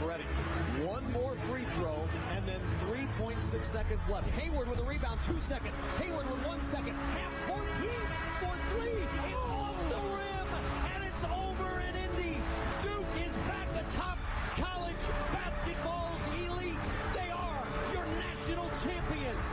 ready. One more free throw, and then 3.6 seconds left. Hayward with a rebound, 2 seconds. Hayward with 1 second. Half-court heat for three. It's off the rim, and it's over in Indy. Duke is back atop college basketball's elite. They are your national champions.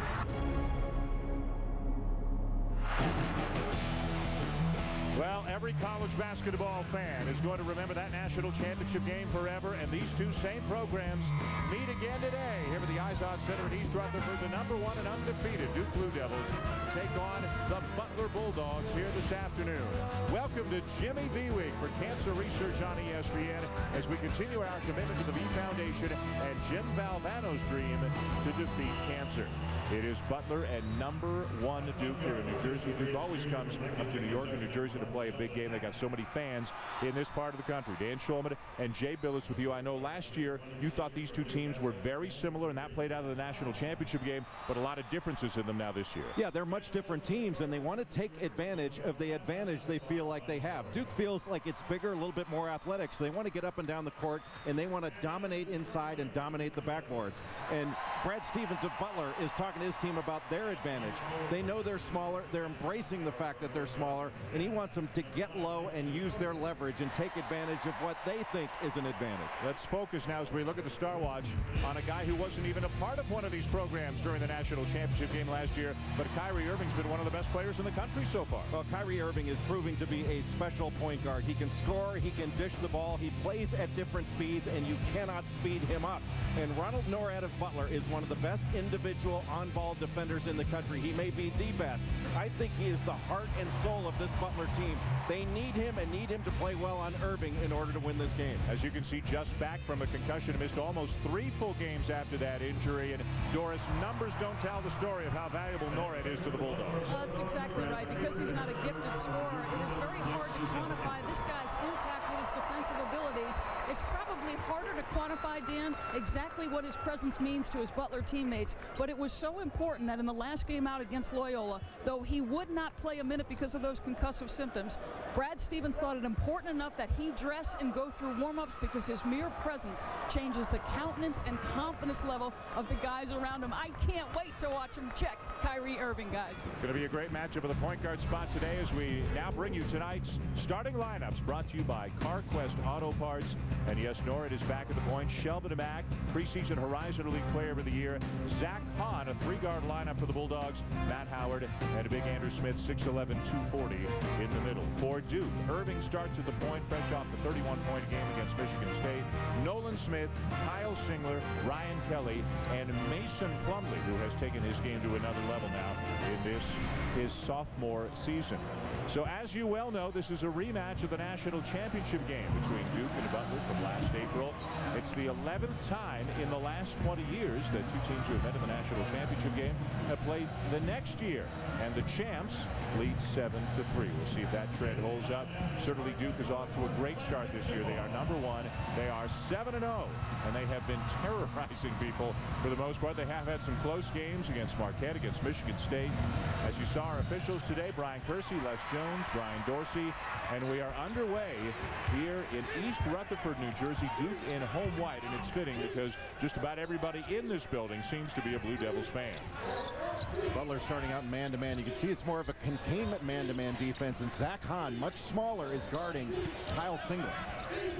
Well, every college basketball fan is going to remember that national championship game forever, and these two same programs meet again today here at the IZOD Center in East Rutherford. The #1 and undefeated Duke Blue Devils take on the Butler Bulldogs here this afternoon. Welcome to Jimmy V Week for Cancer Research on ESPN as we continue our commitment to the V Foundation and Jim Valvano's dream to defeat cancer. It is Butler and #1 Duke here in New Jersey. Duke always comes up to New York and New Jersey to play a big game. They got so many fans in this part of the country. Dan Schulman and Jay Billis with you. I know last year you thought these two teams were very similar, and that played out of the national championship game, but a lot of differences in them now this year. Yeah, they're much different teams, and they want to take advantage of the advantage they feel like they have. Duke feels like it's bigger, a little bit more athletic, so they want to get up and down the court, and they want to dominate inside and dominate the backboards. And Brad Stevens of Butler is talking to his team about their advantage. They know they're smaller. They're embracing the fact that they're smaller, and he wants them to get low and use their leverage and take advantage of what they think is an advantage. Let's focus now as we look at the Star Watch on a guy who wasn't even a part of one of these programs during the national championship game last year, but Kyrie Irving's been one of the best players in the country so far. Well, Kyrie Irving is proving to be a special point guard. He can score, he can dish the ball, he plays at different speeds, and you cannot speed him up. And Ronald Norad of Butler is one of the best individual on-ball defenders in the country. He may be the best. I think he is the heart and soul of this Butler team. They need him and need him to play well on Irving in order to win this game. As you can see, just back from a concussion, missed almost 3 full games after that injury. And Doris, numbers don't tell the story of how valuable Norad is to the Bulldogs. Well, that's exactly right. Because he's not a gifted scorer, it is very hard to quantify this guy's impact with his defensive abilities. It's probably harder to quantify, Dan, exactly what his presence means to his Butler teammates. But it was so important that in the last game out against Loyola, though he would not play a minute because of those concussive symptoms, Brad Stevens thought it important enough that he dress and go through warm-ups because his mere presence changes the countenance and confidence level of the guys around him. I can't wait to watch him check Kyrie Irving, guys. Going to be a great matchup of the point guard spot today as we now bring you tonight's starting lineups brought to you by CarQuest Auto Parts. And yes, Norad is back at the point. Shelvin back, preseason Horizon League Player of the Year. Zach Hahn, a 3-guard lineup for the Bulldogs. Matt Howard and a big Andrew Smith, 6'11", 240 in the middle. For Duke, Irving starts at the point, fresh off the 31-point game against Michigan State. Nolan Smith, Kyle Singler, Ryan Kelly, and Mason Plumlee, who has taken his game to another level now in his sophomore season. So as you well know, this is a rematch of the national championship game between Duke and Butler from last April. It's the 11th time in the last 20 years that two teams who have met in the national championship game have played the next year. And the champs lead 7-3. We'll see if that trend holds up. Certainly Duke is off to a great start this year. They are #1. They are 7-0, and they have been terrorizing people for the most part. They have had some close games against Marquette, against Michigan State. As you saw our officials today, Brian Kersey, Les Jones, Brian Dorsey, and we are underway here in East Rutherford, New Jersey. Duke in home white, and it's fitting because just about everybody in this building seems to be a Blue Devils fan. Butler starting out man-to-man. You can see it's more of a containment man-to-man defense, and Zach Hahn, much smaller, is guarding Kyle Singler.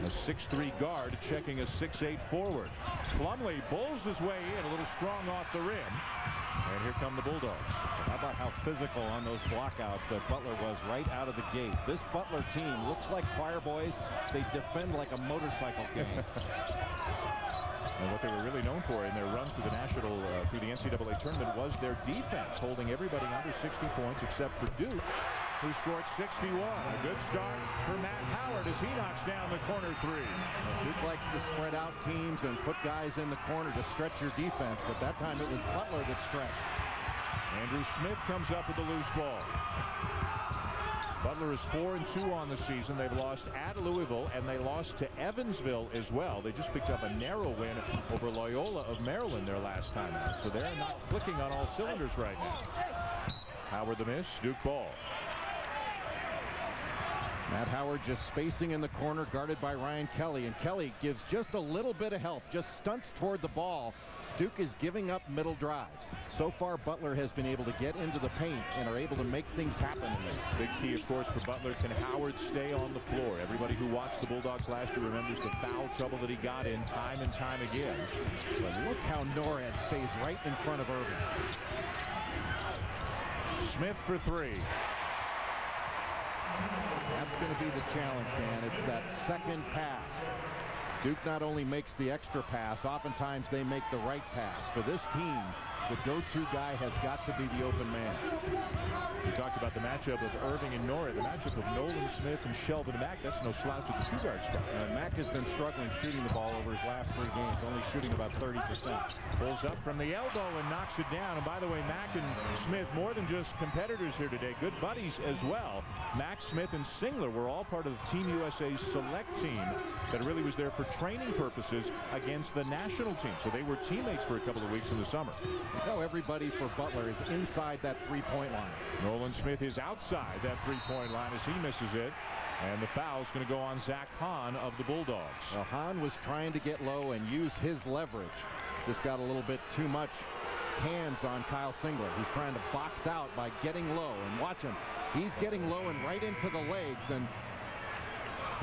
A 6'3 guard checking a 6'8 forward. Plumlee bulls his way in, a little strong off the rim. And here come the Bulldogs. How about how physical on those blockouts that Butler was right out of the gate. This Butler team looks like choir boys. They defend like a motorcycle gang. And what they were really known for in their run through the through the NCAA tournament was their defense, holding everybody under 60 points except for Duke, who scored 61. A good start for Matt Howard as he knocks down the corner 3. Duke likes to spread out teams and put guys in the corner to stretch your defense, but that time it was Butler that stretched. Andrew Smith comes up with the loose ball. Butler is 4-2 on the season. They've lost at Louisville, and they lost to Evansville as well. They just picked up a narrow win over Loyola of Maryland their last time out, so they're not clicking on all cylinders right now. Howard the miss, Duke ball. Matt Howard just spacing in the corner, guarded by Ryan Kelly, and Kelly gives just a little bit of help, just stunts toward the ball. Duke is giving up middle drives. So far, Butler has been able to get into the paint and are able to make things happen in there. Big key, of course, for Butler. Can Howard stay on the floor? Everybody who watched the Bulldogs last year remembers the foul trouble that he got in time and time again. But look how Norad stays right in front of Irving. Smith for three. That's going to be the challenge, Dan. It's that second pass. Duke not only makes the extra pass, oftentimes they make the right pass. For this team, the go-to guy has got to be the open man. We talked about the matchup of Irving and Norad. The matchup of Nolan Smith and Shelvin Mack. That's no slouch at the two-guard spot. Mack has been struggling shooting the ball over his last 3 games, only shooting about 30%. Pulls up from the elbow and knocks it down. And by the way, Mack and Smith, more than just competitors here today, good buddies as well. Mack, Smith, and Singler were all part of Team USA's select team that really was there for training purposes against the national team. So they were teammates for a couple of weeks in the summer. Now everybody for Butler is inside that three-point line. Nolan Smith is outside that three-point line as he misses it. And the foul's going to go on Zach Hahn of the Bulldogs. Well, Hahn was trying to get low and use his leverage. Just got a little bit too much hands on Kyle Singler. He's trying to box out by getting low. And watch him. He's getting low and right into the legs. And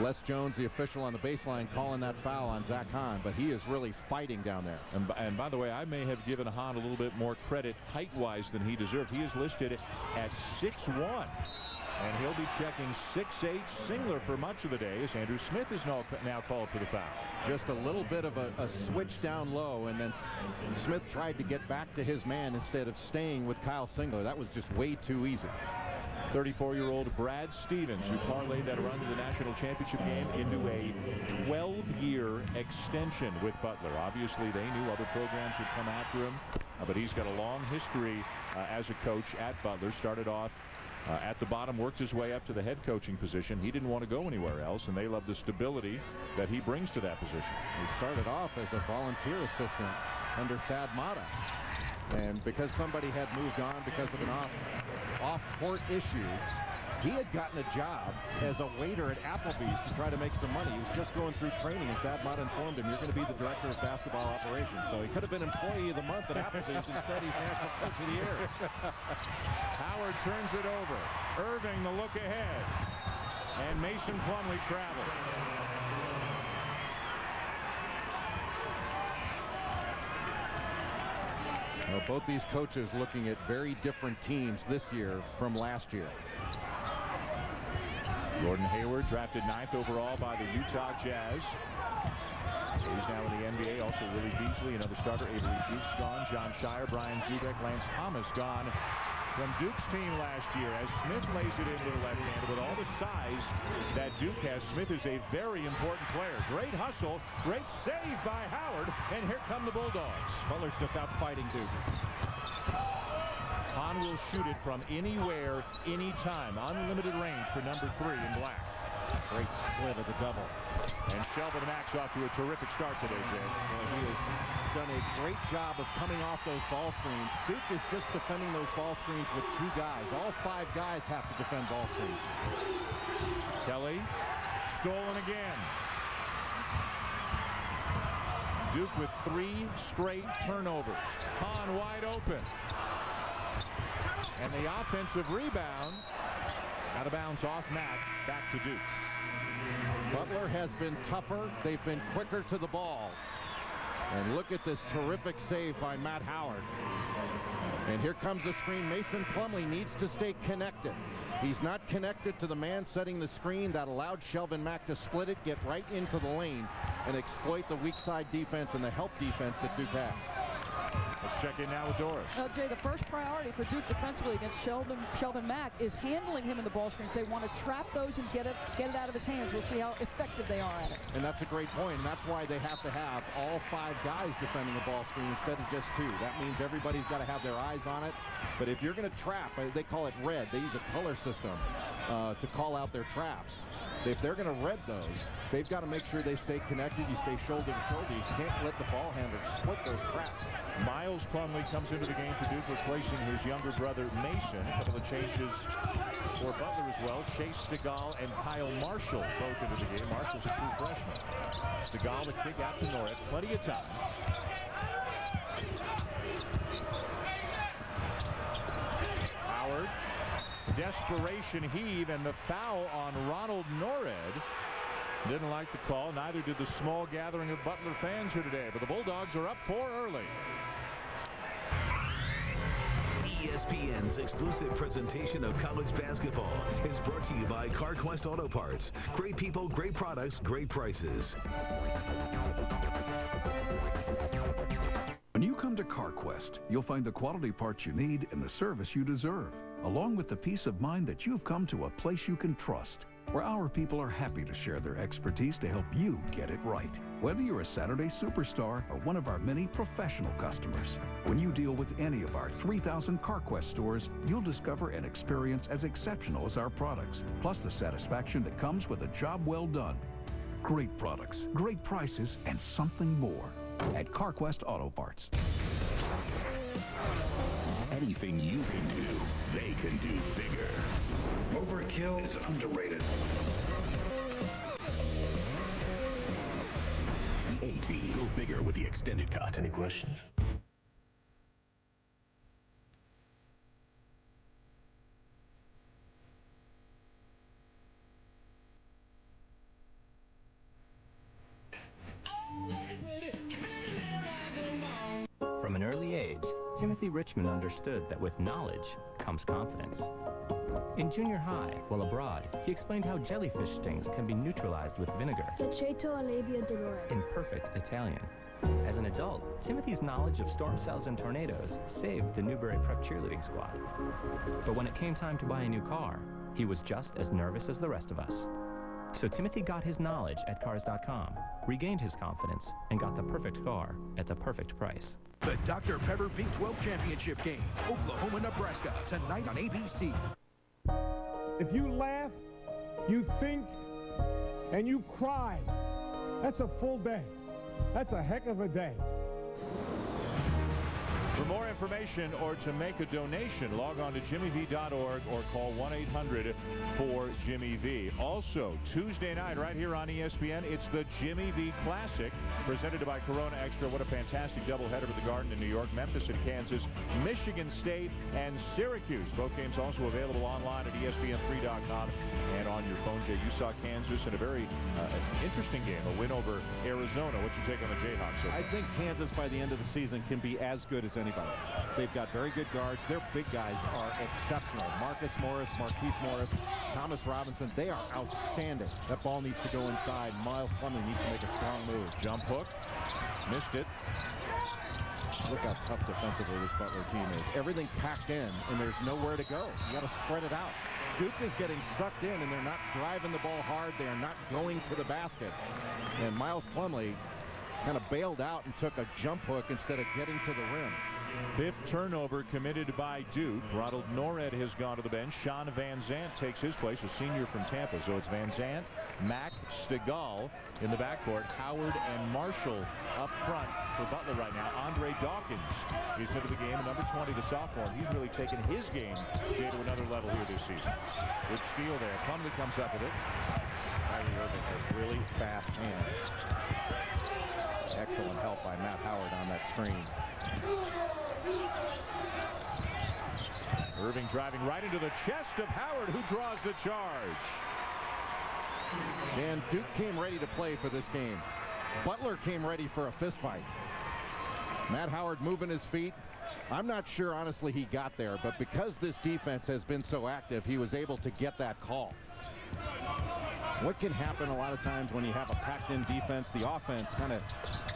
Les Jones, the official on the baseline, calling that foul on Zach Hahn, but he is really fighting down there. And by the way, I may have given Hahn a little bit more credit height-wise than he deserved. He is listed at 6'1", and he'll be checking 6'8" Singler for much of the day as Andrew Smith is now called for the foul. Just a little bit of a switch down low, and then Smith tried to get back to his man instead of staying with Kyle Singler. That was just way too easy. 34-year-old Brad Stevens, who parlayed that run to the national championship game into a 12-year extension with Butler. Obviously, they knew other programs would come after him, but he's got a long history as a coach at Butler. Started off at the bottom, worked his way up to the head coaching position. He didn't want to go anywhere else, and they love the stability that he brings to that position. He started off as a volunteer assistant under Thad Matta. And because somebody had moved on because of an off-court issue, he had gotten a job as a waiter at Applebee's to try to make some money. He was just going through training, and Thad Matta informed him, you're going to be the director of basketball operations. So he could have been employee of the month at Applebee's. Instead, he's national coach of the year. Howard turns it over. Irving the look ahead. And Mason Plumlee traveled. Well, both these coaches looking at very different teams this year from last year. Gordon Hayward drafted 9th overall by the Utah Jazz. So he's now in the NBA. Also Willie Beasley, another starter. Avery Jukes gone. John Shire, Brian Zubek, Lance Thomas gone from Duke's team last year as Smith lays it into the left hand. With all the size that Duke has, Smith is a very important player. Great hustle, great save by Howard, and here come the Bulldogs. Butler's just out fighting Duke. Hahn will shoot it from anywhere, anytime. Unlimited range for number 3 in black. Great split of the double. And Shelvin Mack's off to a terrific start today, Jay. Well, he has done a great job of coming off those ball screens. Duke is just defending those ball screens with 2 guys. All 5 guys have to defend ball screens. Kelly, stolen again. Duke with 3 straight turnovers. Hahn wide open. And the offensive rebound out of bounds off Mack, back to Duke. Butler has been tougher. They've been quicker to the ball. And look at this terrific save by Matt Howard. And here comes the screen. Mason Plumlee needs to stay connected. He's not connected to the man setting the screen. That allowed Shelvin Mack to split it, get right into the lane, and exploit the weak side defense and the help defense that Duke has. Let's check in now with Doris. Well, Jay, the first priority for Duke defensively against Shelvin Mack is handling him in the ball screens. They want to trap those and get it out of his hands. We'll see how effective they are at it. And that's a great point, and that's why they have to have all 5 guys defending the ball screen instead of just 2. That means everybody's got to have their eyes on it. But if you're going to trap, they call it red. They use a color system to call out their traps. If they're going to red those, they've got to make sure they stay connected. You stay shoulder to shoulder. You can't let the ball handler split those traps. Miles Miles Plumlee comes into the game for Duke, replacing his younger brother Mason. A couple of changes for Butler as well. Chase Stigall and Kyle Marshall both into the game. Marshall's a true freshman. Stigall the kick out to North. Plenty of time. Howard. Desperation heave and the foul on Ronald Norred. Didn't like the call. Neither did the small gathering of Butler fans here today. But the Bulldogs are up 4 early. ESPN's exclusive presentation of college basketball is brought to you by CarQuest Auto Parts. Great people, great products, great prices. When you come to CarQuest, you'll find the quality parts you need and the service you deserve, along with the peace of mind that you've come to a place you can trust, where our people are happy to share their expertise to help you get it right. Whether you're a Saturday superstar or one of our many professional customers, when you deal with any of our 3,000 CarQuest stores, you'll discover an experience as exceptional as our products, plus the satisfaction that comes with a job well done. Great products, great prices, and something more at CarQuest Auto Parts. Anything you can do, they can do bigger. Overkill is underrated. AT, go bigger with the extended cut. Any questions? From an early age, Timothy Richmond understood that with knowledge comes confidence. In junior high, while abroad, he explained how jellyfish stings can be neutralized with vinegar in perfect Italian. As an adult, Timothy's knowledge of storm cells and tornadoes saved the Newbury Prep cheerleading squad. But when it came time to buy a new car, he was just as nervous as the rest of us. So Timothy got his knowledge at Cars.com, regained his confidence, and got the perfect car at the perfect price. The Dr. Pepper Big 12 Championship game, Oklahoma, Nebraska, tonight on ABC. If you laugh, you think, and you cry, that's a full day. That's a heck of a day. For more information or to make a donation, log on to jimmyv.org or call 1-800-4JIMMY-V. Also, Tuesday night right here on ESPN, it's the Jimmy V Classic presented by Corona Extra. What a fantastic doubleheader at the Garden in New York, Memphis and Kansas, Michigan State and Syracuse. Both games also available online at ESPN3.com and on your phone. Jay, you saw Kansas in a very interesting game, a win over Arizona. What's your take on the Jayhawks? I think Kansas by the end of the season can be as good as anybody. They've got very good guards. Their big guys are exceptional. Marcus Morris, Markeith Morris, Thomas Robinson, they are outstanding. That ball needs to go inside. Miles Plumlee needs to make a strong move. Jump hook. Missed it. Look how tough defensively this Butler team is. Everything packed in, and there's nowhere to go. You got to spread it out. Duke is getting sucked in, and they're not driving the ball hard. They are not going to the basket. And Miles Plumlee kind of bailed out and took a jump hook instead of getting to the rim. Fifth turnover committed by Duke. Ronald Norred has gone to the bench. Sean Van Zandt takes his place, a senior from Tampa. So it's Van Zandt, Mack, Stigall in the backcourt. Howard and Marshall up front for Butler right now. Andre Dawkins is into the game. Number 20, the sophomore. He's really taken his game, Jay, to another level here this season. Good steal there. Plumlee comes up with it. Irving has really fast hands. Excellent help by Matt Howard on that screen. Irving driving right into the chest of Howard, who draws the charge. And Duke came ready to play for this game. Butler came ready for a fist fight. Matt Howard moving his feet. I'm not sure, honestly, he got there, but because this defense has been so active, he was able to get that call. What can happen a lot of times when you have a packed-in defense, the offense kind of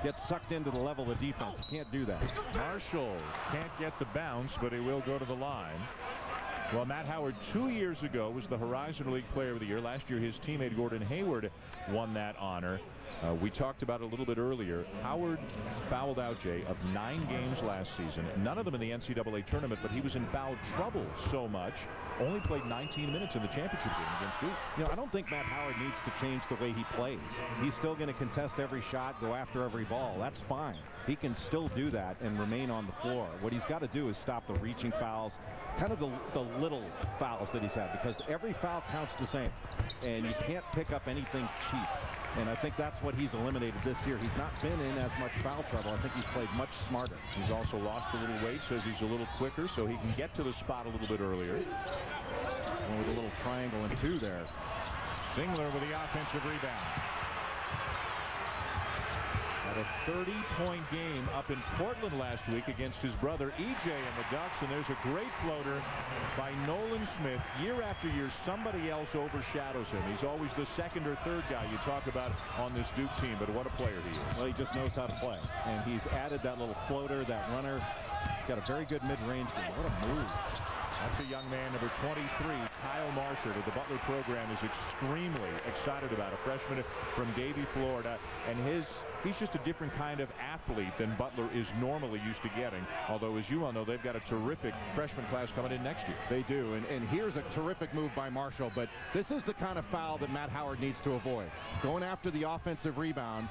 gets sucked into the level of defense. You can't do that. Marshall can't get the bounce, but he will go to the line. Well, Matt Howard 2 years ago was the Horizon League Player of the Year. Last year, his teammate Gordon Hayward won that honor. We talked about it a little bit earlier. Howard fouled out, Jay, of 9 games last season. None of them in the NCAA tournament, but he was in foul trouble so much only played 19 minutes in the championship game against Duke. You know, I don't think Matt Howard needs to change the way he plays. He's still going to contest every shot, go after every ball. That's fine. He can still do that and remain on the floor. What he's got to do is stop the reaching fouls, kind of the little fouls that he's had, because every foul counts the same, and you can't pick up anything cheap. And I think that's what he's eliminated this year. He's not been in as much foul trouble. I think he's played much smarter. He's also lost a little weight, says he's a little quicker, so he can get to the spot a little bit earlier. And with a little triangle and two there. Singler with the offensive rebound. Had a 30-point game up in Portland last week against his brother EJ and the Ducks, and there's a great floater by Nolan Smith. Year after year, somebody else overshadows him. He's always the second or third guy you talk about on this Duke team, but what a player he is. Well, he just knows how to play, and he's added that little floater, that runner. He's got a very good mid-range game. What a move. That's a young man, number 23, Kyle Marshall, that the Butler program is extremely excited about. A freshman from Davie, Florida, and he's just a different kind of athlete than Butler is normally used to getting. Although, as you all know, they've got a terrific freshman class coming in next year. They do, and here's a terrific move by Marshall, but this is the kind of foul that Matt Howard needs to avoid. Going after the offensive rebound,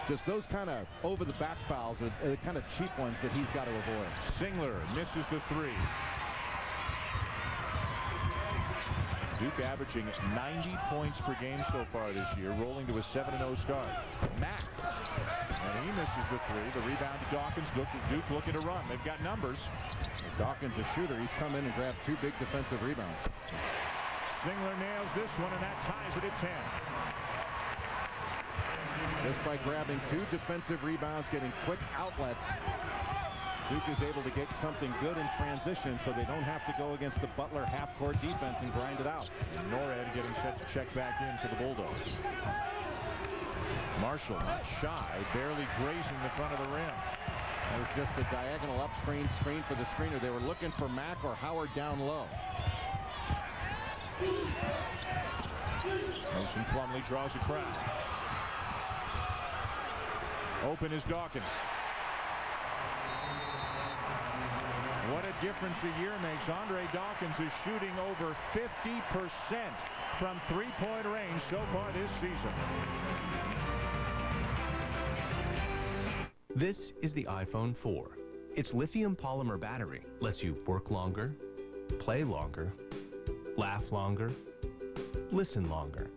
just those kind of over-the-back fouls are the kind of cheap ones that he's got to avoid. Singler misses the three. Duke averaging 90 points per game so far this year, rolling to a 7-0 start. Mack, and he misses the three. The rebound to Dawkins. Duke looking to run. They've got numbers. Dawkins, a shooter. He's come in and grabbed two big defensive rebounds. Singler nails this one, and that ties it at 10. Just by grabbing two defensive rebounds, getting quick outlets, Duke is able to get something good in transition, so they don't have to go against the Butler half-court defense and grind it out. Norred getting set to check back in for the Bulldogs. Marshall, not shy, barely grazing the front of the rim. It was just a diagonal up screen for the screener. They were looking for Mack or Howard down low. Mason Plumlee draws a crowd. Open is Dawkins. What a difference a year makes. Andre Dawkins is shooting over 50% from three-point range so far this season. This is the iPhone 4. Its lithium polymer battery lets you work longer, play longer, laugh longer, listen longer,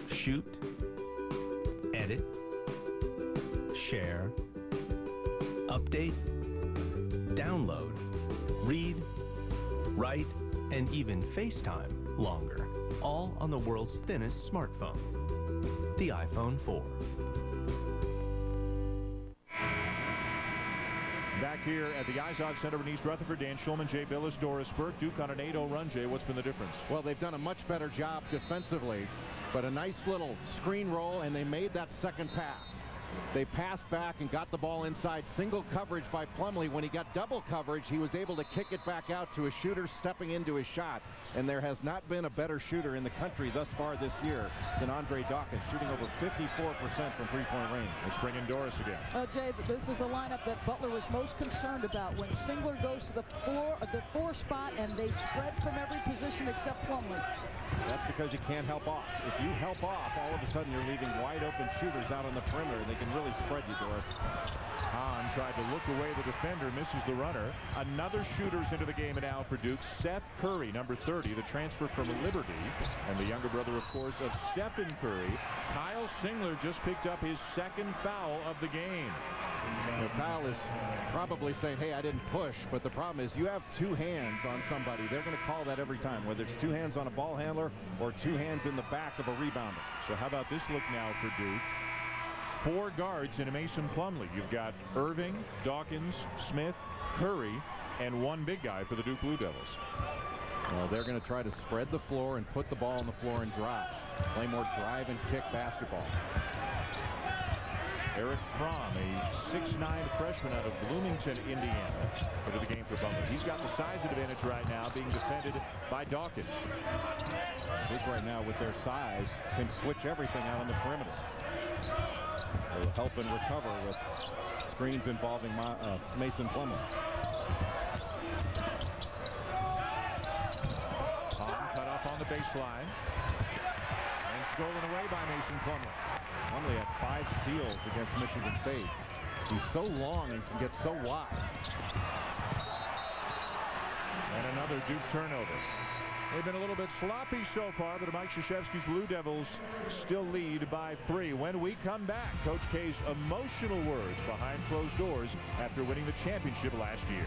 shoot, edit, share, update, download, read, write, and even FaceTime longer, all on the world's thinnest smartphone, the iPhone 4. Back here at the IZOD Center in East Rutherford, Dan Schulman, Jay Billis, Doris Burke. Duke on an 8-0 run. Jay, what's been the difference? Well, they've done a much better job defensively, but a nice little screen roll, and they made that second pass. They passed back and got the ball inside. Single coverage by Plumlee. When he got double coverage, he was able to kick it back out to a shooter stepping into his shot. And there has not been a better shooter in the country thus far this year than Andre Dawkins, shooting over 54% from three-point range. Let's bring in Doris again. Jay, this is the lineup that Butler was most concerned about. When Singler goes to the four spot, and they spread from every position except Plumlee. That's because you can't help off. If you help off, all of a sudden you're leaving wide open shooters out on the perimeter, and they can really spread you, Doris. Hahn tried to look away the defender, misses the runner. Another shooter's into the game now for Duke. Seth Curry, number 30, the transfer from Liberty, and the younger brother, of course, of Stephen Curry. Kyle Singler just picked up his second foul of the game. You know, Kyle is probably saying, hey, I didn't push, but the problem is you have two hands on somebody. They're going to call that every time, whether it's two hands on a ball handler or two hands in the back of a rebounder. So how about this look now for Duke? Four guards in a Mason Plumlee. You've got Irving, Dawkins, Smith, Curry, and one big guy for the Duke Blue Devils. Well, they're going to try to spread the floor and put the ball on the floor and drive. Play more drive and kick basketball. Eric Fromm, a 6'9" freshman out of Bloomington, Indiana, into the game for Butler. He's got the size advantage right now, being defended by Dawkins. Duke right now, with their size, can switch everything out on the perimeter. They'll help and recover with screens involving Mason Plumlee. the baseline. And stolen away by Mason Plumlee. Plumlee had 5 steals against Michigan State. He's so long and can get so wide. And another Duke turnover. They've been a little bit sloppy so far, but Mike Krzyzewski's Blue Devils still lead by 3. When we come back, Coach K's emotional words behind closed doors after winning the championship last year.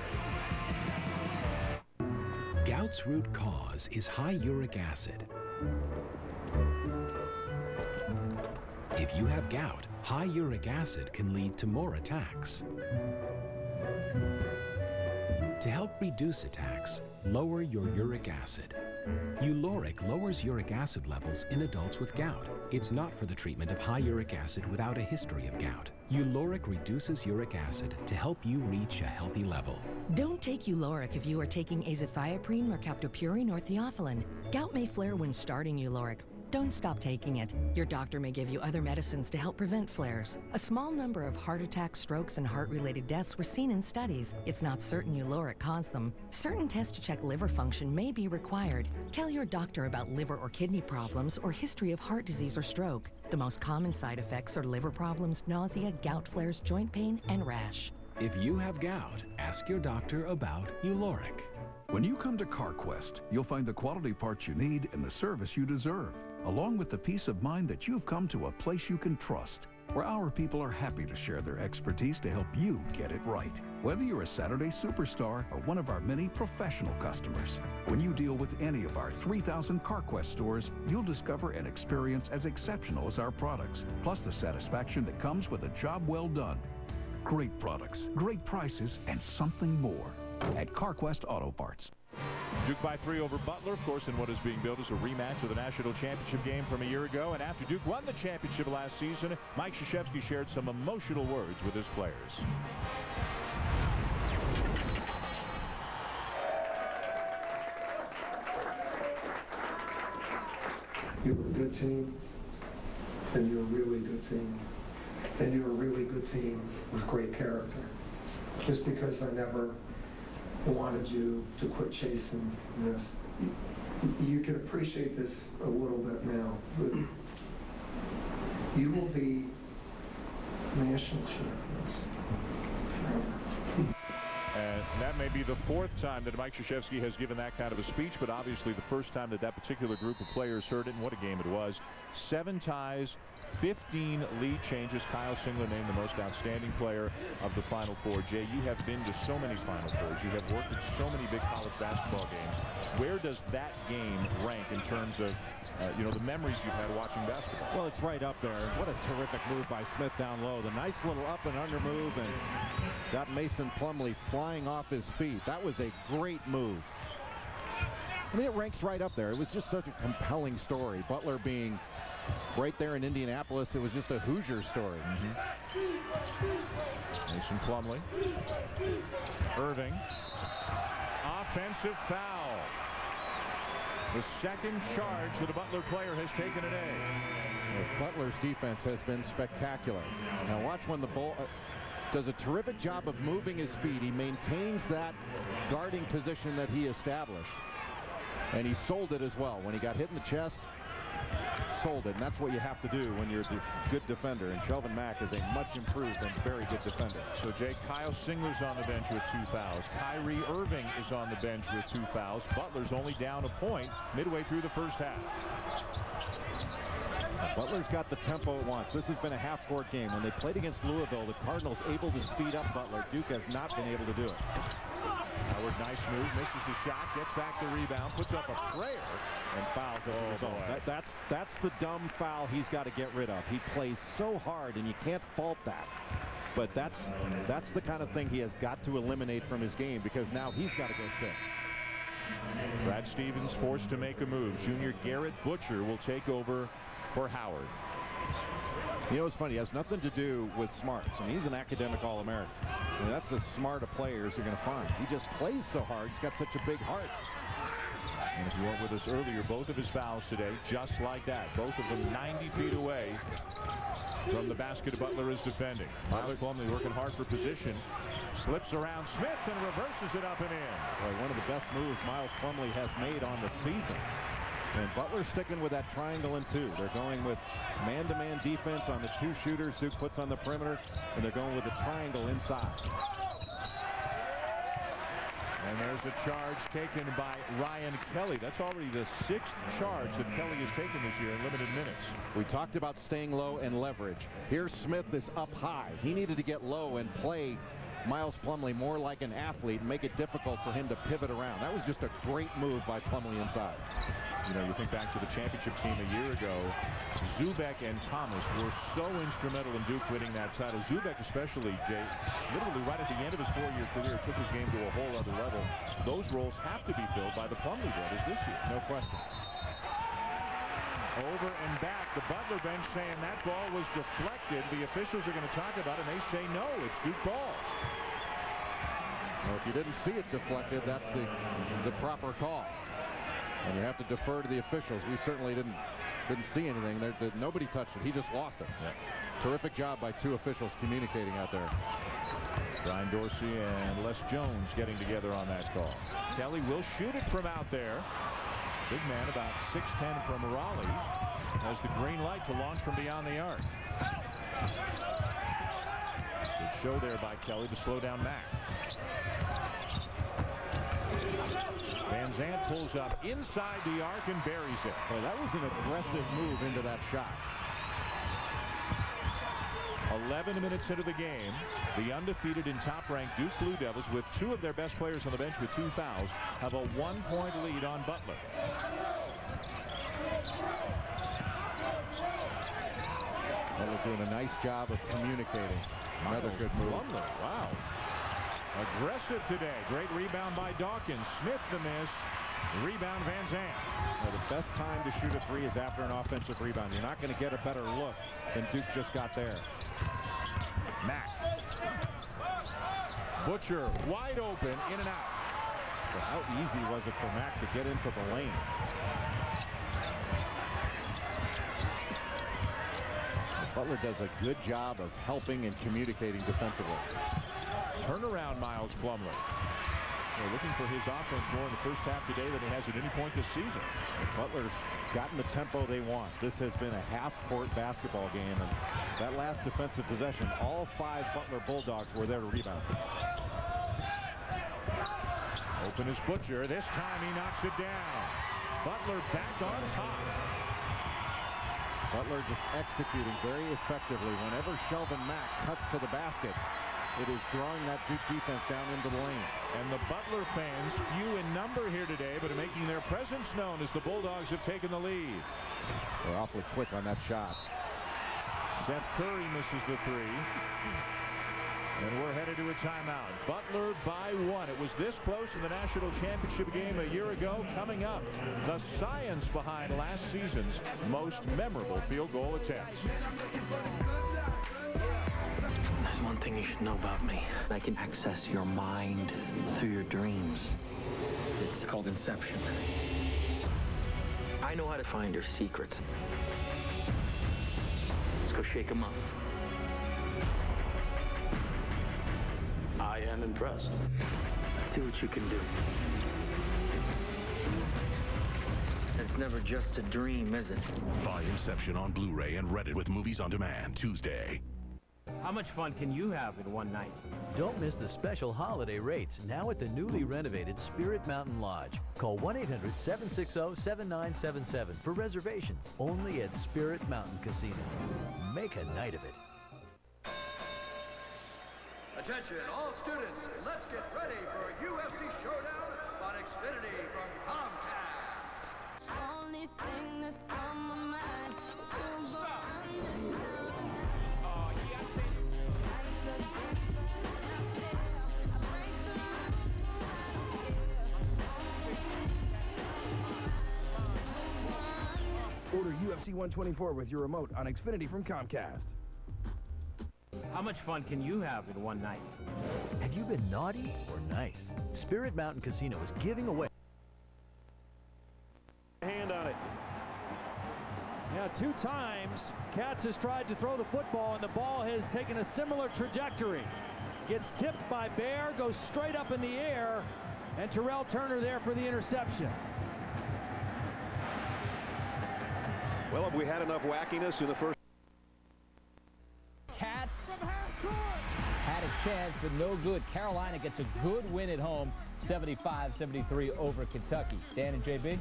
Gout's root cause is high uric acid. If you have gout, high uric acid can lead to more attacks. To help reduce attacks, lower your uric acid. Uloric lowers uric acid levels in adults with gout. It's not for the treatment of high uric acid without a history of gout. Uloric reduces uric acid to help you reach a healthy level. Don't take Uloric if you are taking azathioprine, mercaptopurine, or theophylline. Gout may flare when starting Uloric. Don't stop taking it. Your doctor may give you other medicines to help prevent flares. A small number of heart attacks, strokes, and heart-related deaths were seen in studies. It's not certain Uloric caused them. Certain tests to check liver function may be required. Tell your doctor about liver or kidney problems or history of heart disease or stroke. The most common side effects are liver problems, nausea, gout flares, joint pain, and rash. If you have gout, ask your doctor about Uloric. When you come to CarQuest, you'll find the quality parts you need and the service you deserve, along with the peace of mind that you've come to a place you can trust, where our people are happy to share their expertise to help you get it right. Whether you're a Saturday superstar or one of our many professional customers, when you deal with any of our 3,000 CarQuest stores, you'll discover an experience as exceptional as our products, plus the satisfaction that comes with a job well done. Great products, great prices, and something more at CarQuest Auto Parts. Duke by 3 over Butler, of course, in what is being billed as a rematch of the national championship game from a year ago. And after Duke won the championship last season, Mike Krzyzewski shared some emotional words with his players. You were a good team, and you're a really good team. And you're a really good team with great character. Just because I never wanted you to quit chasing this. You can appreciate this a little bit now, but you will be national champions forever. And that may be the 4th time that Mike Krzyzewski has given that kind of a speech, but obviously the first time that that particular group of players heard it, and what a game it was. 7 ties, 15 lead changes. Kyle Singler named the most outstanding player of the Final Four. Jay, you have been to so many Final Fours. You have worked at so many big college basketball games. Where does that game rank in terms of, the memories you've had watching basketball? Well, it's right up there. What a terrific move by Smith down low. The nice little up and under move, and got Mason Plumlee flying off his feet. That was a great move. I mean, it ranks right up there. It was just such a compelling story. Butler being right there in Indianapolis, it was just a Hoosier story. Mason Plumlee. Irving. Offensive foul. The second charge that a Butler player has taken today. Butler's defense has been spectacular. Now watch when the ball does a terrific job of moving his feet. He maintains that guarding position that he established. And he sold it as well. When he got hit in the chest, sold it. And that's what you have to do when you're a good defender. And Shelvin Mack is a much improved and very good defender. So, Jay, Kyle Singler's on the bench with 2 fouls. Kyrie Irving is on the bench with 2 fouls. Butler's only down a point midway through the first half. Butler's got the tempo it wants. This has been a half-court game. When they played against Louisville, the Cardinals able to speed up Butler. Duke has not been able to do it. Howard, nice move, misses the shot, gets back the rebound, puts up a prayer, and fouls as a result. That's the dumb foul he's got to get rid of. He plays so hard, and you can't fault that. But that's the kind of thing he has got to eliminate from his game, because now he's got to go sit. Brad Stevens forced to make a move. Junior Garrett Butcher will take over for Howard. You know, it's funny. It has nothing to do with smarts. I mean, he's an academic All-American. I mean, that's as smart a player as you're going to find. He just plays so hard. He's got such a big heart. And if you weren't with us earlier, both of his fouls today, just like that. Both of them 90 feet away from the basket Butler is defending. Miles Plumlee working hard for position. Slips around Smith and reverses it up and in. Boy, one of the best moves Miles Plumlee has made on the season. And Butler sticking with that triangle and 2. They're going with man-to-man defense on the 2 shooters Duke puts on the perimeter, and they're going with a triangle inside. And there's a charge taken by Ryan Kelly. That's already the 6th charge that Kelly has taken this year in limited minutes. We talked about staying low and leverage. Here Smith is up high. He needed to get low and play Miles Plumlee more like an athlete and make it difficult for him to pivot around. That was just a great move by Plumlee inside. You know, you think back to the championship team a year ago, Zubek and Thomas were so instrumental in Duke winning that title. Zubek especially, Jay, literally right at the end of his 4-year career, took his game to a whole other level. Those roles have to be filled by the Plumlee brothers this year. No question. Over and back, the Butler bench saying that ball was deflected. The officials are going to talk about it, and they say no, it's Duke ball. Well, if you didn't see it deflected, that's the proper call. And you have to defer to the officials. We certainly didn't see anything. Nobody touched it. He just lost it. Yeah. Terrific job by 2 officials communicating out there. Brian Dorsey and Les Jones getting together on that call. Kelly will shoot it from out there. Big man, about 6'10" from Raleigh, has the green light to launch from beyond the arc. Good show there by Kelly to slow down Mack. Van Zandt pulls up inside the arc and buries it. Well, that was an aggressive move into that shot. 11 minutes into the game, the undefeated and top-ranked Duke Blue Devils, with 2 of their best players on the bench with 2 fouls, have a 1-point lead on Butler. Butler doing a nice job of communicating. Another good move. Plumlee, wow. Aggressive today. Great rebound by Dawkins. Smith the miss. Rebound Van Zandt. Well, the best time to shoot a 3 is after an offensive rebound. You're not going to get a better look than Duke just got there. Mack. Butcher wide open, in and out. But how easy was it for Mack to get into the lane? Butler does a good job of helping and communicating defensively. Turnaround Miles Plumlee. They're looking for his offense more in the first half today than he has at any point this season. Butler's gotten the tempo they want. This has been a half-court basketball game, and that last defensive possession, all 5 Butler Bulldogs were there to rebound. Open is Butcher. This time he knocks it down. Butler back on top. Butler just executing very effectively. Whenever Shelvin Mack cuts to the basket, it is drawing that Duke defense down into the lane. And the Butler fans, few in number here today, but are making their presence known as the Bulldogs have taken the lead. They're awfully quick on that shot. Seth Curry misses the 3. And we're headed to a timeout. Butler by 1. It was this close in the national championship game a year ago. Coming up, the science behind last season's most memorable field goal attempts. There's one thing you should know about me. I can access your mind through your dreams. It's called Inception. I know how to find your secrets. Let's go shake them up. I am impressed. Let's see what you can do. It's never just a dream, is it? Buy Inception on Blu-ray and rent it with Movies on Demand Tuesday. How much fun can you have in one night? Don't miss the special holiday rates now at the newly renovated Spirit Mountain Lodge. Call 1-800-760-7977 for reservations. Only at Spirit Mountain Casino. Make a night of it. Attention all students, let's get ready for a UFC showdown on Xfinity from Comcast. Only thing that's on my mind is who's on this town. Life's a game, but it's not fair. I break the rules, so I don't care. Only thing that's on my mind is who's on this. Order UFC 124 with your remote on Xfinity from Comcast. How much fun can you have in one night? Have you been naughty or nice? Spirit Mountain Casino is giving away. Hand on it. Now 2 times, Katz has tried to throw the football, and the ball has taken a similar trajectory. Gets tipped by Bear, goes straight up in the air, and Terrell Turner there for the interception. Well, have we had enough wackiness in the first? Cats had a chance, but no good. Carolina gets a good win at home, 75-73 over Kentucky. Dan and JB.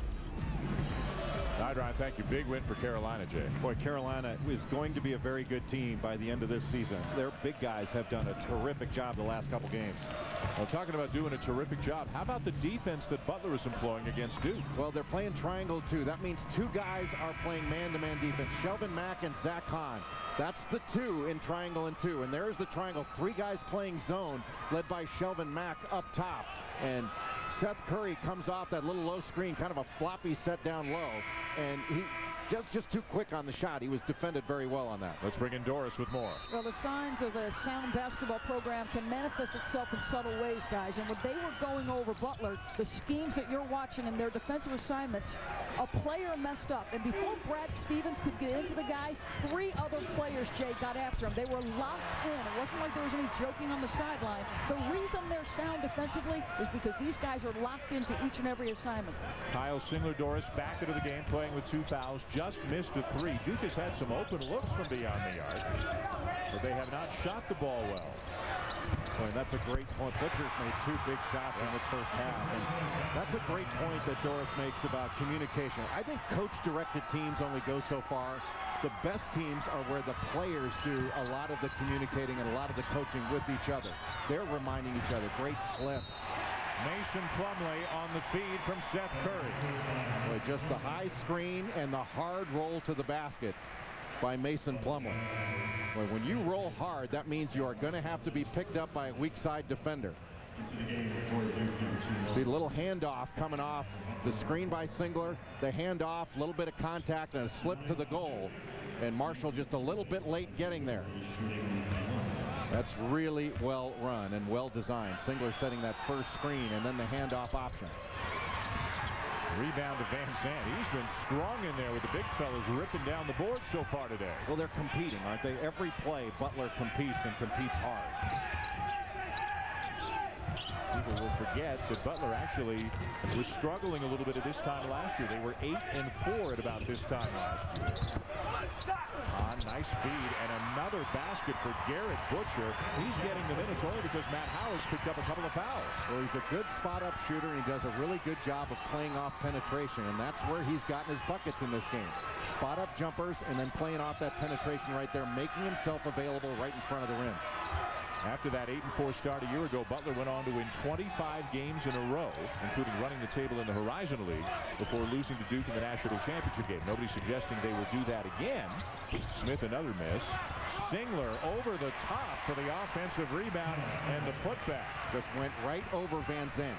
All right, Ryan, thank you. Big win for Carolina, Jay. Boy, Carolina is going to be a very good team by the end of this season. Their big guys have done a terrific job the last couple games. Well, talking about doing a terrific job, how about the defense that Butler is employing against Duke? Well, they're playing triangle too. That means two guys are playing man-to-man defense. Shelvin Mack and Zach Hahn. That's the two in triangle and two. And there's the triangle. Three guys playing zone, led by Shelvin Mack up top. And Seth Curry comes off that little low screen, kind of a floppy set down low, and he just too quick on the shot. He was defended very well on that. Let's bring in Doris with more. Well, the signs of a sound basketball program can manifest itself in subtle ways, guys. And when they were going over Butler, the schemes that you're watching and their defensive assignments, a player messed up. And before Brad Stevens could get into the guy, three other players, Jay, got after him. They were locked in. It wasn't like there was any joking on the sideline. The reason they're sound defensively is because these guys are locked into each and every assignment. Kyle Singler, Doris, back into the game, playing with 2 fouls. Just missed a 3. Duke has had some open looks from beyond the arc, but they have not shot the ball well. Boy, that's a great point. Butcher's made 2 big shots in the first half, and that's a great point that Doris makes about communication. I think coach-directed teams only go so far. The best teams are where the players do a lot of the communicating and a lot of the coaching with each other. They're reminding each other. Great slip. Mason Plumlee on the feed from Seth Curry. Boy, just the high screen and the hard roll to the basket by Mason Plumlee. Boy, when you roll hard, that means you are going to have to be picked up by a weak side defender. See a little handoff coming off the screen by Singler, the handoff, a little bit of contact and a slip to the goal, and Marshall just a little bit late getting there. That's really well run and well designed. Singler setting that first screen and then the handoff option. Rebound to Van Zandt. He's been strong in there with the big fellas ripping down the board so far today. Well, they're competing, aren't they? Every play, Butler competes and competes hard. People will forget that Butler actually was struggling a little bit at this time last year. They were 8-4 at about this time last year. Nice feed and another basket for Garrett Butcher. He's getting the minutes only because Matt Howard's picked up a couple of fouls. Well, he's a good spot-up shooter, and he does a really good job of playing off penetration, and that's where he's gotten his buckets in this game. Spot-up jumpers and then playing off that penetration right there, making himself available right in front of the rim. After that 8-4 start a year ago, Butler went on to win 25 games in a row, including running the table in the Horizon League before losing to Duke in the national championship game. Nobody's suggesting they will do that again. Smith, another miss. Singler over the top for the offensive rebound and the putback. Just went right over Van Zandt.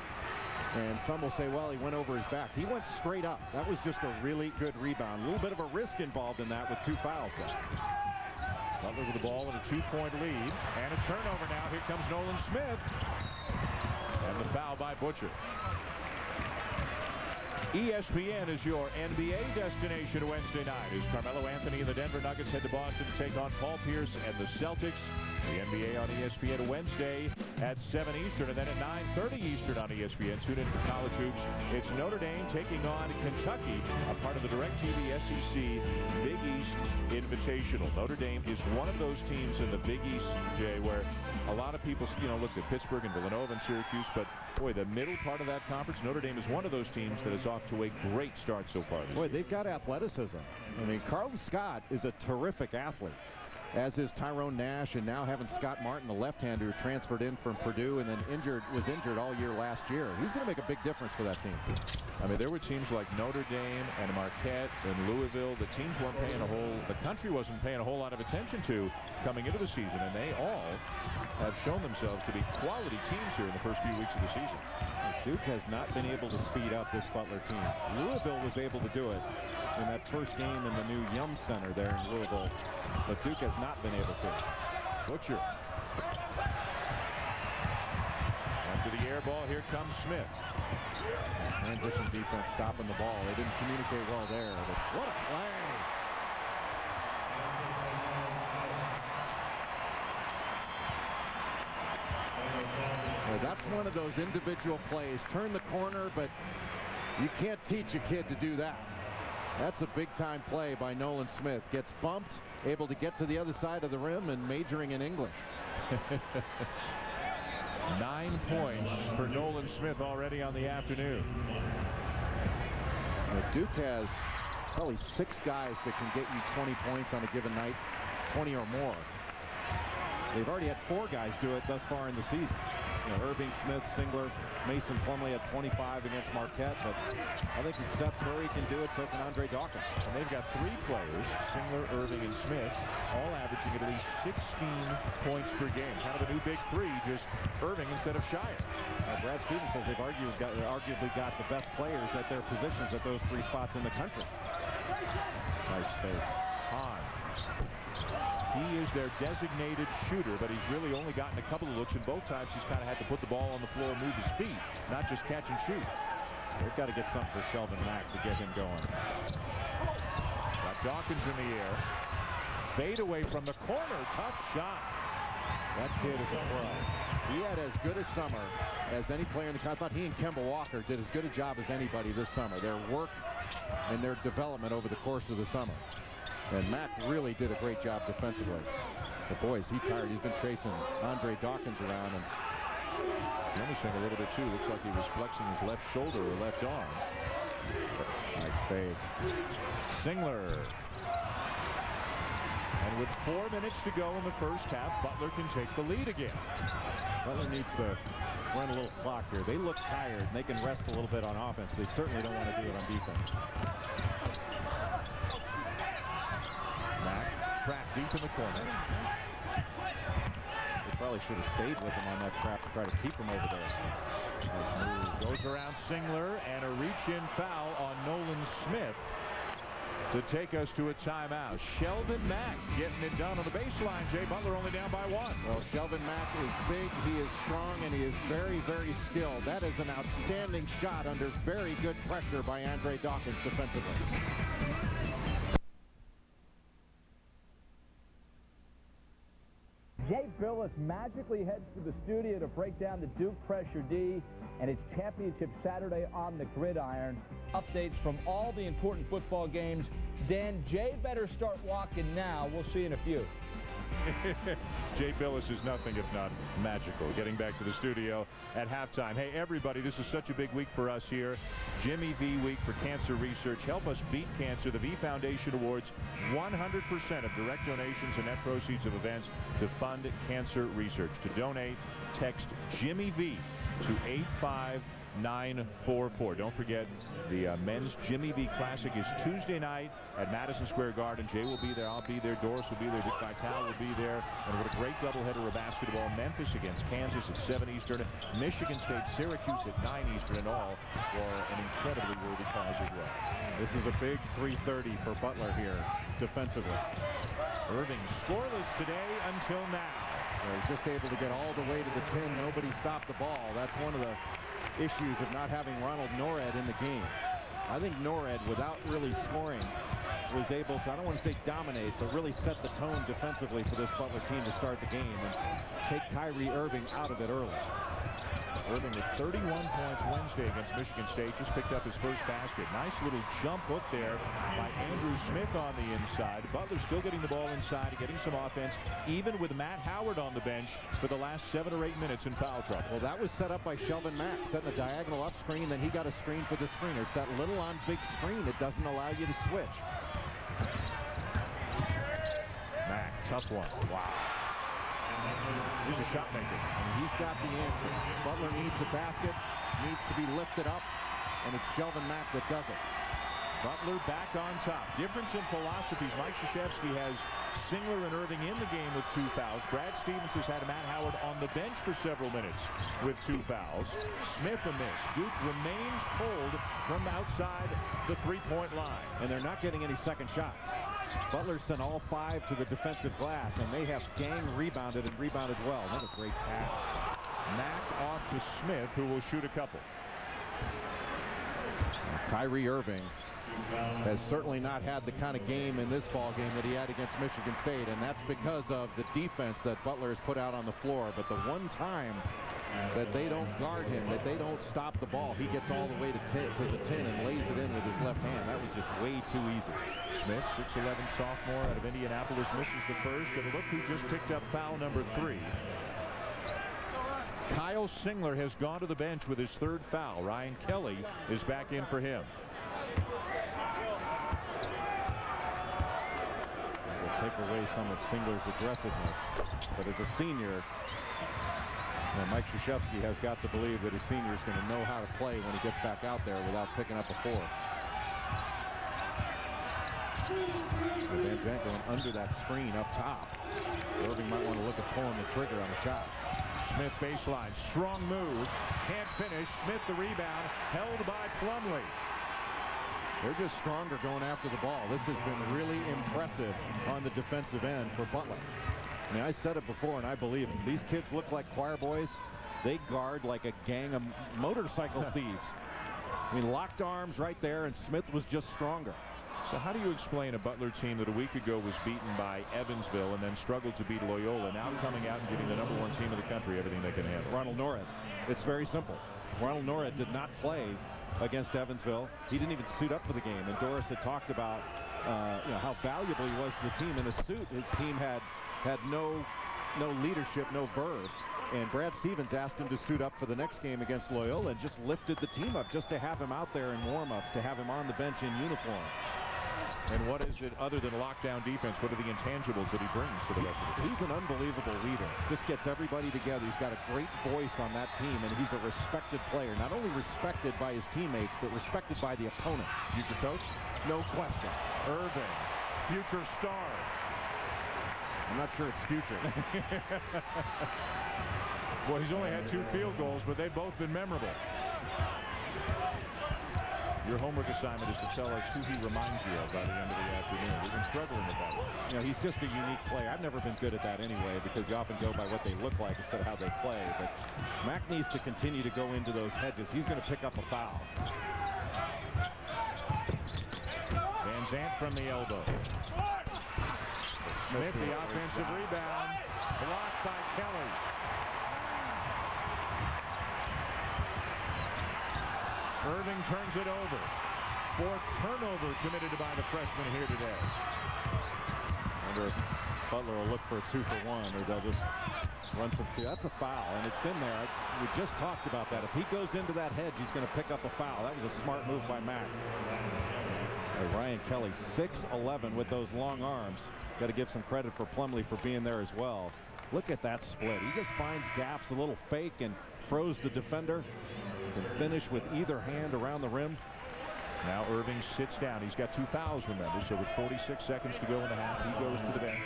And some will say, well, he went over his back. He went straight up. That was just a really good rebound. A little bit of a risk involved in that with 2 fouls. Butler with the ball in a 2-point lead. And a turnover now. Here comes Nolan Smith. And the foul by Butcher. ESPN is your NBA destination Wednesday night as Carmelo Anthony and the Denver Nuggets head to Boston to take on Paul Pierce and the Celtics. The NBA on ESPN Wednesday at 7 Eastern, and then at 9:30 Eastern on ESPN. Tune in for college hoops. It's Notre Dame taking on Kentucky, a part of the DirecTV SEC Big East Invitational. Notre Dame is one of those teams in the Big East, Jay, where a lot of people, looked at Pittsburgh and Villanova and Syracuse, but boy, the middle part of that conference, Notre Dame is one of those teams that is off to a great start so far this year. They've got athleticism. I mean, Carlton Scott is a terrific athlete, as is Tyrone Nash, and now having Scott Martin, the left-hander, who transferred in from Purdue and then was injured all year last year. He's going to make a big difference for that team. I mean, there were teams like Notre Dame and Marquette and Louisville. The teams weren't paying the country wasn't paying a whole lot of attention to coming into the season, and they all have shown themselves to be quality teams here in the first few weeks of the season. Duke has not been able to speed up this Butler team. Louisville was able to do it in that first game in the new Yum Center there in Louisville, but Duke has not been able to. Butcher. After the air ball, here comes Smith. Transition defense stopping the ball. They didn't communicate well there, but what a play. That's one of those individual plays. Turn the corner, but you can't teach a kid to do that. That's a big-time play by Nolan Smith. Gets bumped, able to get to the other side of the rim, and majoring in English. 9 points for Nolan Smith already on the afternoon. Duke has probably 6 guys that can get you 20 points on a given night, 20 or more. They've already had 4 guys do it thus far in the season. Irving, Smith, Singler, Mason Plumlee at 25 against Marquette, but I think if Seth Curry can do it, so can Andre Dawkins. And they've got 3 players, Singler, Irving, and Smith, all averaging at least 16 points per game. Kind of a new big 3, just Irving instead of Shire. Brad Stevens says they've arguably got the best players at their positions at those 3 spots in the country. Nice fake. Hahn. He is their designated shooter, but he's really only gotten a couple of looks, and both times he's kind of had to put the ball on the floor and move his feet, not just catch and shoot. They've got to get something for Shelvin Mack to get him going. Got Dawkins in the air. Fade away from the corner. Tough shot. That kid is a pro. He had as good a summer as any player in the country. I thought he and Kemba Walker did as good a job as anybody this summer. Their work and their development over the course of the summer. And Mack really did a great job defensively. But boy, is he tired. He's been chasing Andre Dawkins around. And Emerson a little bit too. Looks like he was flexing his left shoulder or left arm. Nice fade. Singler. And with 4 minutes to go in the first half, Butler can take the lead again. Butler needs to run a little clock here. They look tired, and they can rest a little bit on offense. They certainly don't want to do it on defense. Mack trapped deep in the corner. They probably should have stayed with him on that trap to try to keep him over there. Nice move. Goes around Singler, and a reach-in foul on Nolan Smith to take us to a timeout. Shelvin Mack getting it done on the baseline. Jay Butler only down by 1. Well, Shelvin Mack is big, he is strong, and he is very, very skilled. That is an outstanding shot under very good pressure by Andre Dawkins defensively. Jay Billis magically heads to the studio to break down the Duke pressure D and its championship Saturday on the gridiron. Updates from all the important football games. Dan, Jay better start walking now. We'll see in a few. Jay Billis is nothing if not magical. Getting back to the studio at halftime. Hey, everybody, this is such a big week for us here. Jimmy V Week for Cancer Research. Help us beat cancer. The V Foundation awards 100% of direct donations and net proceeds of events to fund cancer research. To donate, text Jimmy V to 85944. Don't forget, the men's Jimmy V Classic is Tuesday night at Madison Square Garden. Jay will be there. I'll be there. Doris will be there. Dick Vitale will be there. And what a great doubleheader of basketball. Memphis against Kansas at 7 Eastern. Michigan State, Syracuse at 9 Eastern, and all for an incredibly worthy cause as well. This is a big 3:30 for Butler here defensively. Irving scoreless today until now. They're just able to get all the way to the 10. Nobody stopped the ball. That's one of the issues of not having Ronald Norred in the game. I think Norred, without really scoring, was able to, I don't want to say dominate, but really set the tone defensively for this Butler team to start the game and take Kyrie Irving out of it early. Irving with 31 points Wednesday against Michigan State. Just picked up his first basket. Nice little jump hook there by Andrew Smith on the inside. Butler still getting the ball inside, getting some offense, even with Matt Howard on the bench for the last 7 or 8 minutes in foul trouble. Well, that was set up by Shelvin Mack, setting a diagonal up screen, then he got a screen for the screener. It's that little on big screen that doesn't allow you to switch. Mack, tough one. Wow. He's a shot maker. And he's got the answer. Butler needs a basket, needs to be lifted up, and it's Shelvin Mack that does it. Butler back on top. Difference in philosophies. Mike Krzyzewski has Singler and Irving in the game with 2 fouls. Brad Stevens has had Matt Howard on the bench for several minutes with 2 fouls. Smith a miss. Duke remains cold from outside the three-point line. And they're not getting any second shots. Butler sent all 5 to the defensive glass, and they have gang rebounded and rebounded well. Another great pass. Mack off to Smith, who will shoot a couple. Kyrie Irving has certainly not had the kind of game in this ball game that he had against Michigan State, and that's because of the defense that Butler has put out on the floor. But the one time that they don't guard him, that they don't stop the ball. He gets all the way to the 10 and lays it in with his left hand. That was just way too easy. Smith, 6'11" sophomore out of Indianapolis, misses the first, and look who just picked up foul number 3. Kyle Singler has gone to the bench with his 3rd foul. Ryan Kelly is back in for him. That will take away some of Singler's aggressiveness, but as a senior, Mike Krzyzewski has got to believe that his senior is going to know how to play when he gets back out there without picking up a 4. Van Zandt going under that screen up top. Irving might want to look at pulling the trigger on the shot. Smith baseline, strong move, can't finish. Smith the rebound, held by Plumlee. They're just stronger going after the ball. This has been really impressive on the defensive end for Butler. I mean, I said it before, and I believe it. These kids look like choir boys. They guard like a gang of motorcycle thieves. I mean, locked arms right there, and Smith was just stronger. So how do you explain a Butler team that a week ago was beaten by Evansville and then struggled to beat Loyola, now coming out and giving the #1 team in the country everything they can handle? Ronald Norred. It's very simple. Ronald Norred did not play against Evansville. He didn't even suit up for the game, and Doris had talked about how valuable he was to the team in a suit. His team had no leadership, no verve. And Brad Stevens asked him to suit up for the next game against Loyola and just lifted the team up just to have him out there in warm-ups, to have him on the bench in uniform. And what is it other than lockdown defense? What are the intangibles that he brings to the rest of the team? He's an unbelievable leader. Just gets everybody together. He's got a great voice on that team, and he's a respected player. Not only respected by his teammates, but respected by the opponent. Future coach? No question. Irving, future star. I'm not sure it's future. Well, he's only had 2 field goals, but they've both been memorable. Your homework assignment is to tell us who he reminds you of by the end of the afternoon. We've been struggling with that. You know, he's just a unique player. I've never been good at that anyway, because you often go by what they look like instead of how they play. But Mac needs to continue to go into those hedges. He's going to pick up a foul. Van Zandt from the elbow. Smith, the offensive rebound, blocked by Kelly. Irving turns it over. 4th turnover committed by the freshman here today. I wonder if Butler will look for a 2-for-1, or they'll just run some 2. That's a foul, and it's been there. We just talked about that. If he goes into that hedge, he's going to pick up a foul. That was a smart move by Mac. Ryan Kelly, 6'11" with those long arms. Got to give some credit for Plumlee for being there as well. Look at that split. He just finds gaps, a little fake, and froze the defender. Can finish with either hand around the rim. Now Irving sits down. He's got 2 fouls, remember. So with 46 seconds to go in the half, he goes to the bench.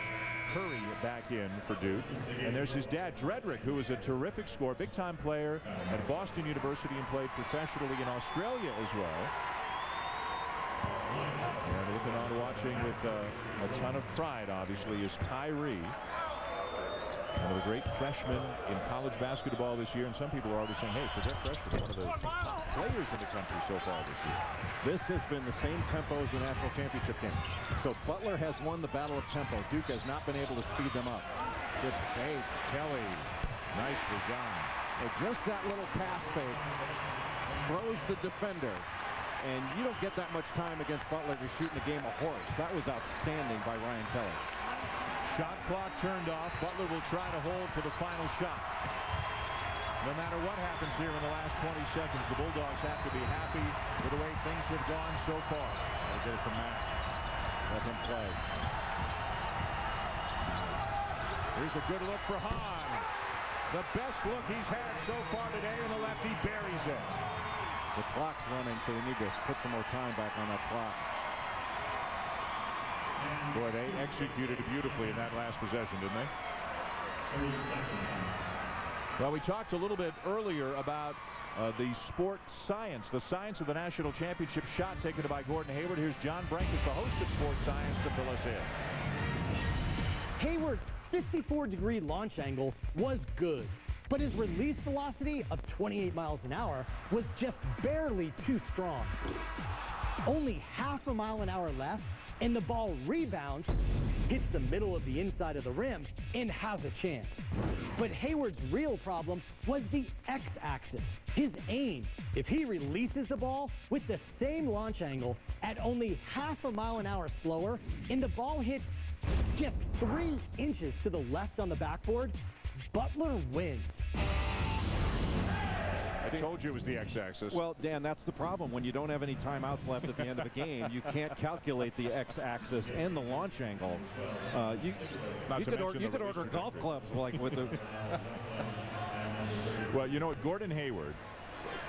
Curry back in for Duke. And there's his dad, Dredrick, who is a terrific scorer, big-time player at Boston University and played professionally in Australia as well. And looking on watching with a ton of pride, obviously, is Kyrie. One of the great freshmen in college basketball this year, and some people are already saying, hey, forget freshmen, one of the top players in the country so far this year. This has been the same tempo as the national championship game. So Butler has won the battle of tempo. Duke has not been able to speed them up. Good fake, Kelly. Nicely done. Well, just that little pass fake froze the defender. And you don't get that much time against Butler to shoot in a game of horse. That was outstanding by Ryan Kelly. Shot clock turned off. Butler will try to hold for the final shot. No matter what happens here in the last 20 seconds, the Bulldogs have to be happy with the way things have gone so far. Gotta get it to Matt. Let him play. Nice. Here's a good look for Hahn. The best look he's had so far today, and the lefty buries it. The clock's running, so they need to put some more time back on that clock. Boy, they executed it beautifully in that last possession, didn't they? Well, we talked a little bit earlier about the sports science, the science of the national championship shot taken by Gordon Hayward. Here's John Brankus, the host of Sports Science, to fill us in. Hayward's 54-degree launch angle was good, but his release velocity of 28 miles an hour was just barely too strong. only half a mile an hour less, and the ball rebounds, hits the middle of the inside of the rim, and has a chance. But Hayward's real problem was the x-axis, his aim. If he releases the ball with the same launch angle at only half a mile an hour slower, and the ball hits just 3 inches to the left on the backboard, Butler wins. I told you it was the x-axis. Well, Dan, that's the problem. When you don't have any timeouts left at the end of a game, you can't calculate the x-axis and the launch angle. You could order golf clubs like with the... Well, you know what? Gordon Hayward,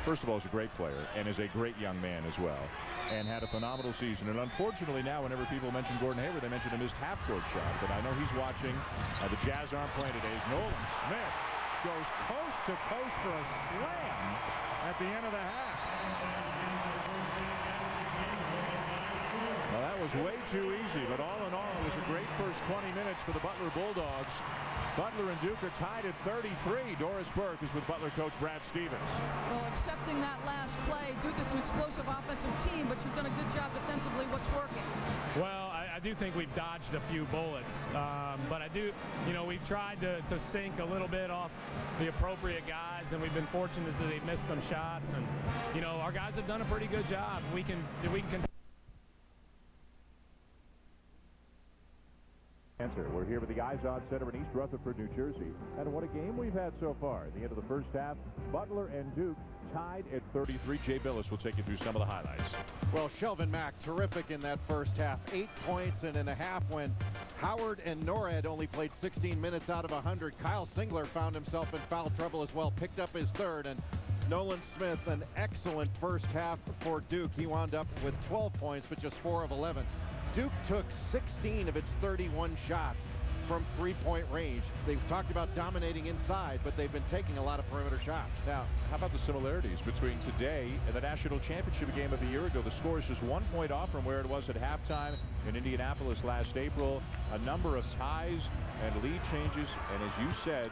first of all, is a great player and is a great young man as well, and had a phenomenal season. And unfortunately now, whenever people mention Gordon Hayward, they mention a missed half-court shot. But I know he's watching. The Jazz aren't playing today. As Nolan Smith goes coast to coast for a slam at the end of the half. Well, that was way too easy, but all in all, it was a great first 20 minutes for the Butler Bulldogs. Butler and Duke are tied at 33. Doris Burke is with Butler coach Brad Stevens. Well, accepting that last play, Duke is an explosive offensive team, but you've done a good job defensively. What's working? Well, I do think we've dodged a few bullets, but I do, we've tried to sink a little bit off the appropriate guys, and we've been fortunate that they've missed some shots, and our guys have done a pretty good job. We can We're here with the IZOD Center in East Rutherford, New Jersey. And what a game we've had so far. At the end of the first half, Butler and Duke tied at 33. Jay Billis will take you through some of the highlights. Well, Shelvin Mack, terrific in that first half. 8 points, and in a half when Howard and Norred only played 16 minutes out of 100. Kyle Singler found himself in foul trouble as well, picked up his third, and Nolan Smith, an excellent first half for Duke. He wound up with 12 points, but just 4 of 11. Duke took 16 of its 31 shots from three-point range. They've talked about dominating inside, but they've been taking a lot of perimeter shots. Now, how about the similarities between today and the national championship game of a year ago? The score is just 1 point off from where it was at halftime in Indianapolis last April. A number of ties and lead changes, and as you said,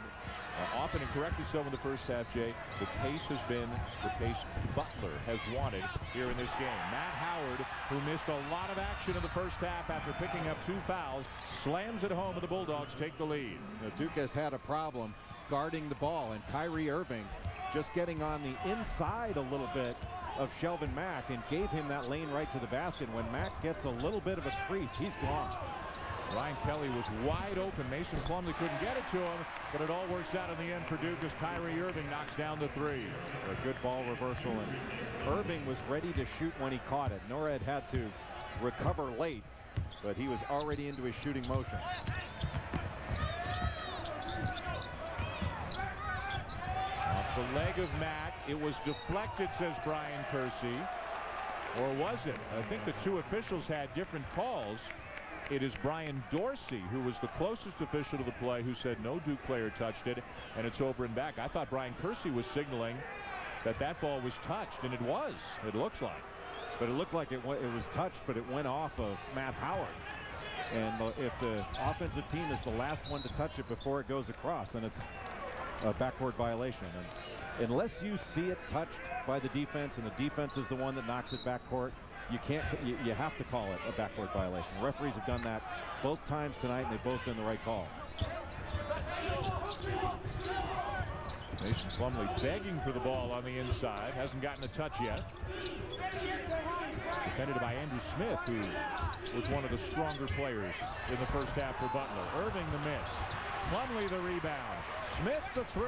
often and correctly so in the first half, Jay, the pace has been the pace Butler has wanted here in this game. Matt Howard, who missed a lot of action in the first half after picking up 2 fouls, slams it home and the Bulldogs take the lead. Now, Duke has had a problem guarding the ball, and Kyrie Irving just getting on the inside a little bit of Shelvin Mack and gave him that lane right to the basket. When Mack gets a little bit of a crease, he's gone. Ryan Kelly was wide open. Mason Plumlee couldn't get it to him, but it all works out in the end for Duke as Kyrie Irving knocks down the 3. A good ball reversal, and Irving was ready to shoot when he caught it. Norred had to recover late, but he was already into his shooting motion. Off the leg of Mack. It was deflected, says Brian Kersey. Or was it? I think the 2 officials had different calls. It is Brian Dorsey, who was the closest official to the play, who said no Duke player touched it, and it's over and back. I thought Brian Kersey was signaling that that ball was touched, and it was. It looks like. But it looked like it was touched, but it went off of Matt Howard. And if the offensive team is the last one to touch it before it goes across, then it's a backcourt violation. And unless you see it touched by the defense, and the defense is the one that knocks it backcourt, you have to call it a backcourt violation. The referees have done that both times tonight, and they've both done the right call. Mason Plumlee begging for the ball on the inside. Hasn't gotten a touch yet. Defended by Andrew Smith, who was one of the stronger players in the first half for Butler. Irving the miss. Plumlee the rebound. Smith the 3.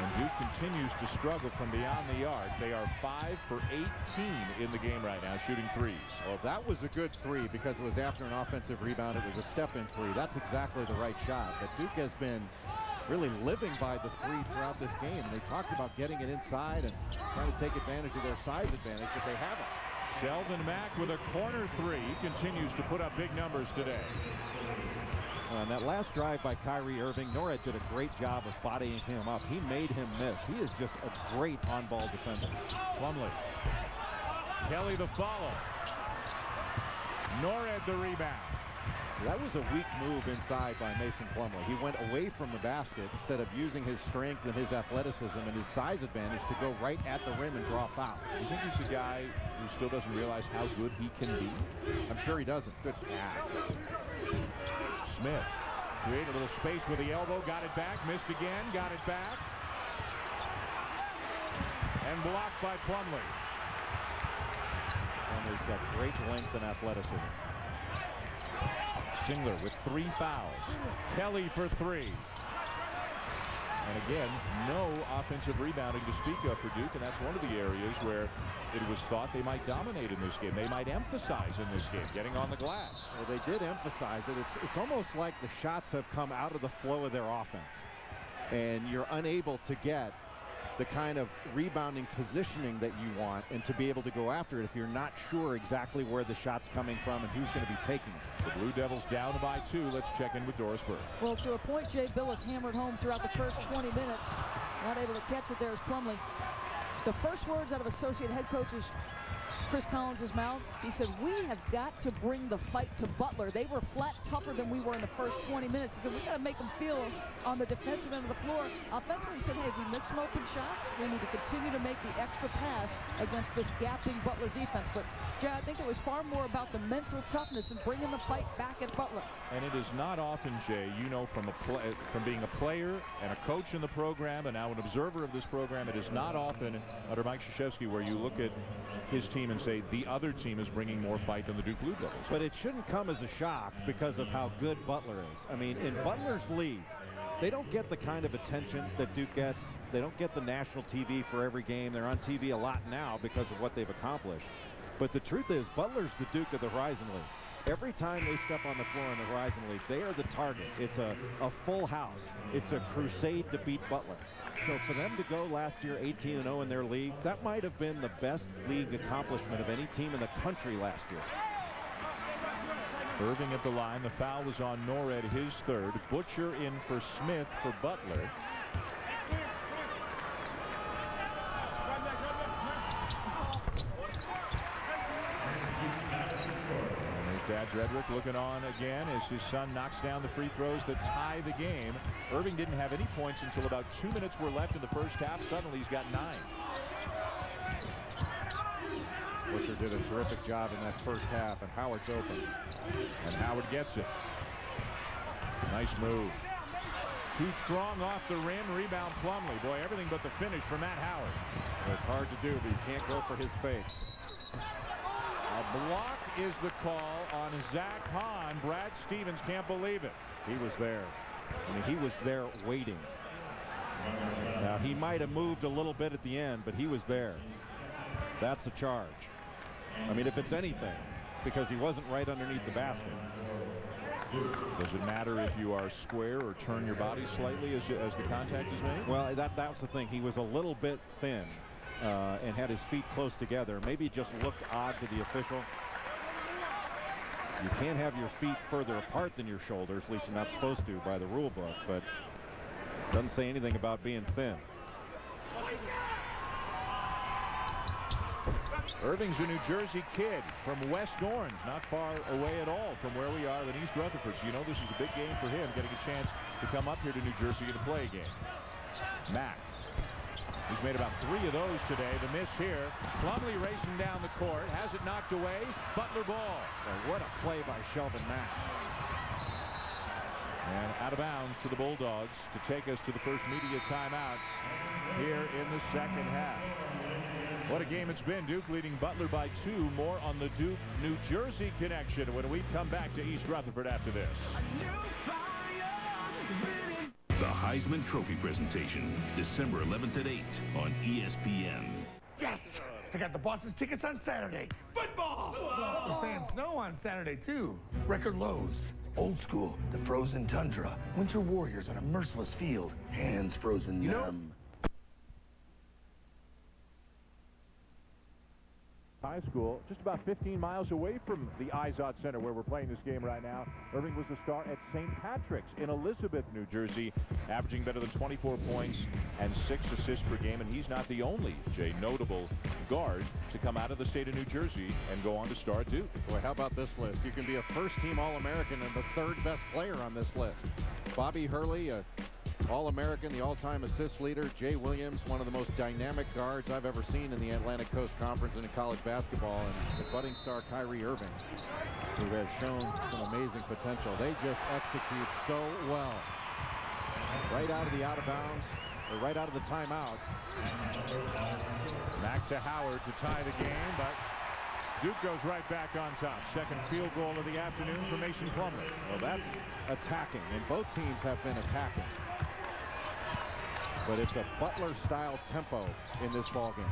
And Duke continues to struggle from beyond the arc. They are 5 for 18 in the game right now, shooting threes. Well, that was a good 3 because it was after an offensive rebound. It was a step-in 3. That's exactly the right shot. But Duke has been really living by the 3 throughout this game. And they talked about getting it inside and trying to take advantage of their size advantage, but they haven't. Shelvin Mack with a corner 3 continues to put up big numbers today. On that last drive by Kyrie Irving, Norred did a great job of bodying him up. He made him miss. He is just a great on-ball defender. Plumlee. Kelly the follow. Norred the rebound. That was a weak move inside by Mason Plumlee. He went away from the basket instead of using his strength and his athleticism and his size advantage to go right at the rim and draw a foul. You think he's a guy who still doesn't realize how good he can be? I'm sure he doesn't. Good pass. Smith created a little space with the elbow, got it back, missed again, got it back. And blocked by Plumlee. Plumlee's got great length and athleticism. Singler with 3 fouls. Kelly for 3. And again, no offensive rebounding to speak of for Duke, and that's one of the areas where it was thought they might dominate in this game. They might emphasize in this game, getting on the glass. Well, they did emphasize it. It's almost like the shots have come out of the flow of their offense, and you're unable to get the kind of rebounding positioning that you want and to be able to go after it if you're not sure exactly where the shot's coming from and who's going to be taking it. The Blue Devils down by 2. Let's check in with Doris Burke. Well, to a point, Jay Billis hammered home throughout the first 20 minutes. Not able to catch it there is Plumlee. The first words out of associate head coaches Chris Collins' mouth, he said, we have got to bring the fight to Butler. They were flat tougher than we were in the first 20 minutes. He said, we got to make them feel on the defensive end of the floor. Offensively, he said, hey, we missed some open shots. We need to continue to make the extra pass against this gapping Butler defense. But, Jay, I think it was far more about the mental toughness and bringing the fight back at Butler. And it is not often, Jay, you know, from being a player and a coach in the program and now an observer of this program, it is not often under Mike Krzyzewski where you look at his team and say the other team is bringing more fight than the Duke Blue Devils. But it shouldn't come as a shock because of how good Butler is. I mean, in Butler's league, they don't get the kind of attention that Duke gets. They don't get the national TV for every game. They're on TV a lot now because of what they've accomplished. But the truth is, Butler's the Duke of the Horizon League. Every time they step on the floor in the Horizon League, they are the target. It's a full house. It's a crusade to beat Butler. So for them to go last year 18-0 in their league, that might have been the best league accomplishment of any team in the country last year. Irving at the line. The foul was on Norred, his third. Butcher in for Smith for Butler. Dad Dredrick looking on again as his son knocks down the free throws that tie the game. Irving didn't have any points until about 2 minutes were left in the first half. Suddenly he's got 9. Butcher did a terrific job in that first half, and Howard's open. And Howard gets it. Nice move. Too strong off the rim. Rebound Plumlee. Boy, everything but the finish for Matt Howard. Well, it's hard to do, but you can't go for his fakes. A block is the call on Zach Hahn. Brad Stevens can't believe it. He was there. I mean, he was there waiting. Now, he might have moved a little bit at the end, but he was there. That's a charge. I mean, if it's anything, because he wasn't right underneath the basket. Does it matter if you are square or turn your body slightly as the contact is made? Well, that's the thing. He was a little bit thin. And had his feet close together. Maybe it just looked odd to the official. You can't have your feet further apart than your shoulders, at least you're not supposed to by the rule book, but it doesn't say anything about being thin. Irving's a New Jersey kid from West Orange, not far away at all from where we are in East Rutherford. So you know this is a big game for him, getting a chance to come up here to New Jersey to play a game. Mack. He's made about 3 of those today. The miss here. Plumlee racing down the court. Has it knocked away. Butler ball. Well, what a play by Shelvin Mack. And out of bounds to the Bulldogs to take us to the first media timeout here in the second half. What a game it's been. Duke leading Butler by 2. More on the Duke New Jersey connection when we come back to East Rutherford after this. The Heisman Trophy presentation, December 11th at 8 on ESPN. Yes! I got the Boston's tickets on Saturday. Football! We're saying snow on Saturday, too. Record lows. Old school, the frozen tundra. Winter Warriors on a merciless field. Hands frozen numb. High School, just about 15 miles away from the IZOD Center where we're playing this game right now. Irving was the star at St. Patrick's in Elizabeth, New Jersey, averaging better than 24 points and 6 assists per game. And he's not the only, Jay, notable guard to come out of the state of New Jersey and go on to star at Duke. Boy, how about this list? You can be a first-team All-American and the third best player on this list. Bobby Hurley, All-American, the all-time assist leader. Jay Williams, one of the most dynamic guards I've ever seen in the Atlantic Coast Conference and in college basketball. And the budding star Kyrie Irving, who has shown some amazing potential. They just execute so well. Right out of the out-of-bounds, or right out of the timeout. Back to Howard to tie the game, but Duke goes right back on top. Second field goal of the afternoon for Mason Plumlee. Well, that's attacking, and both teams have been attacking. But it's a Butler-style tempo in this ballgame.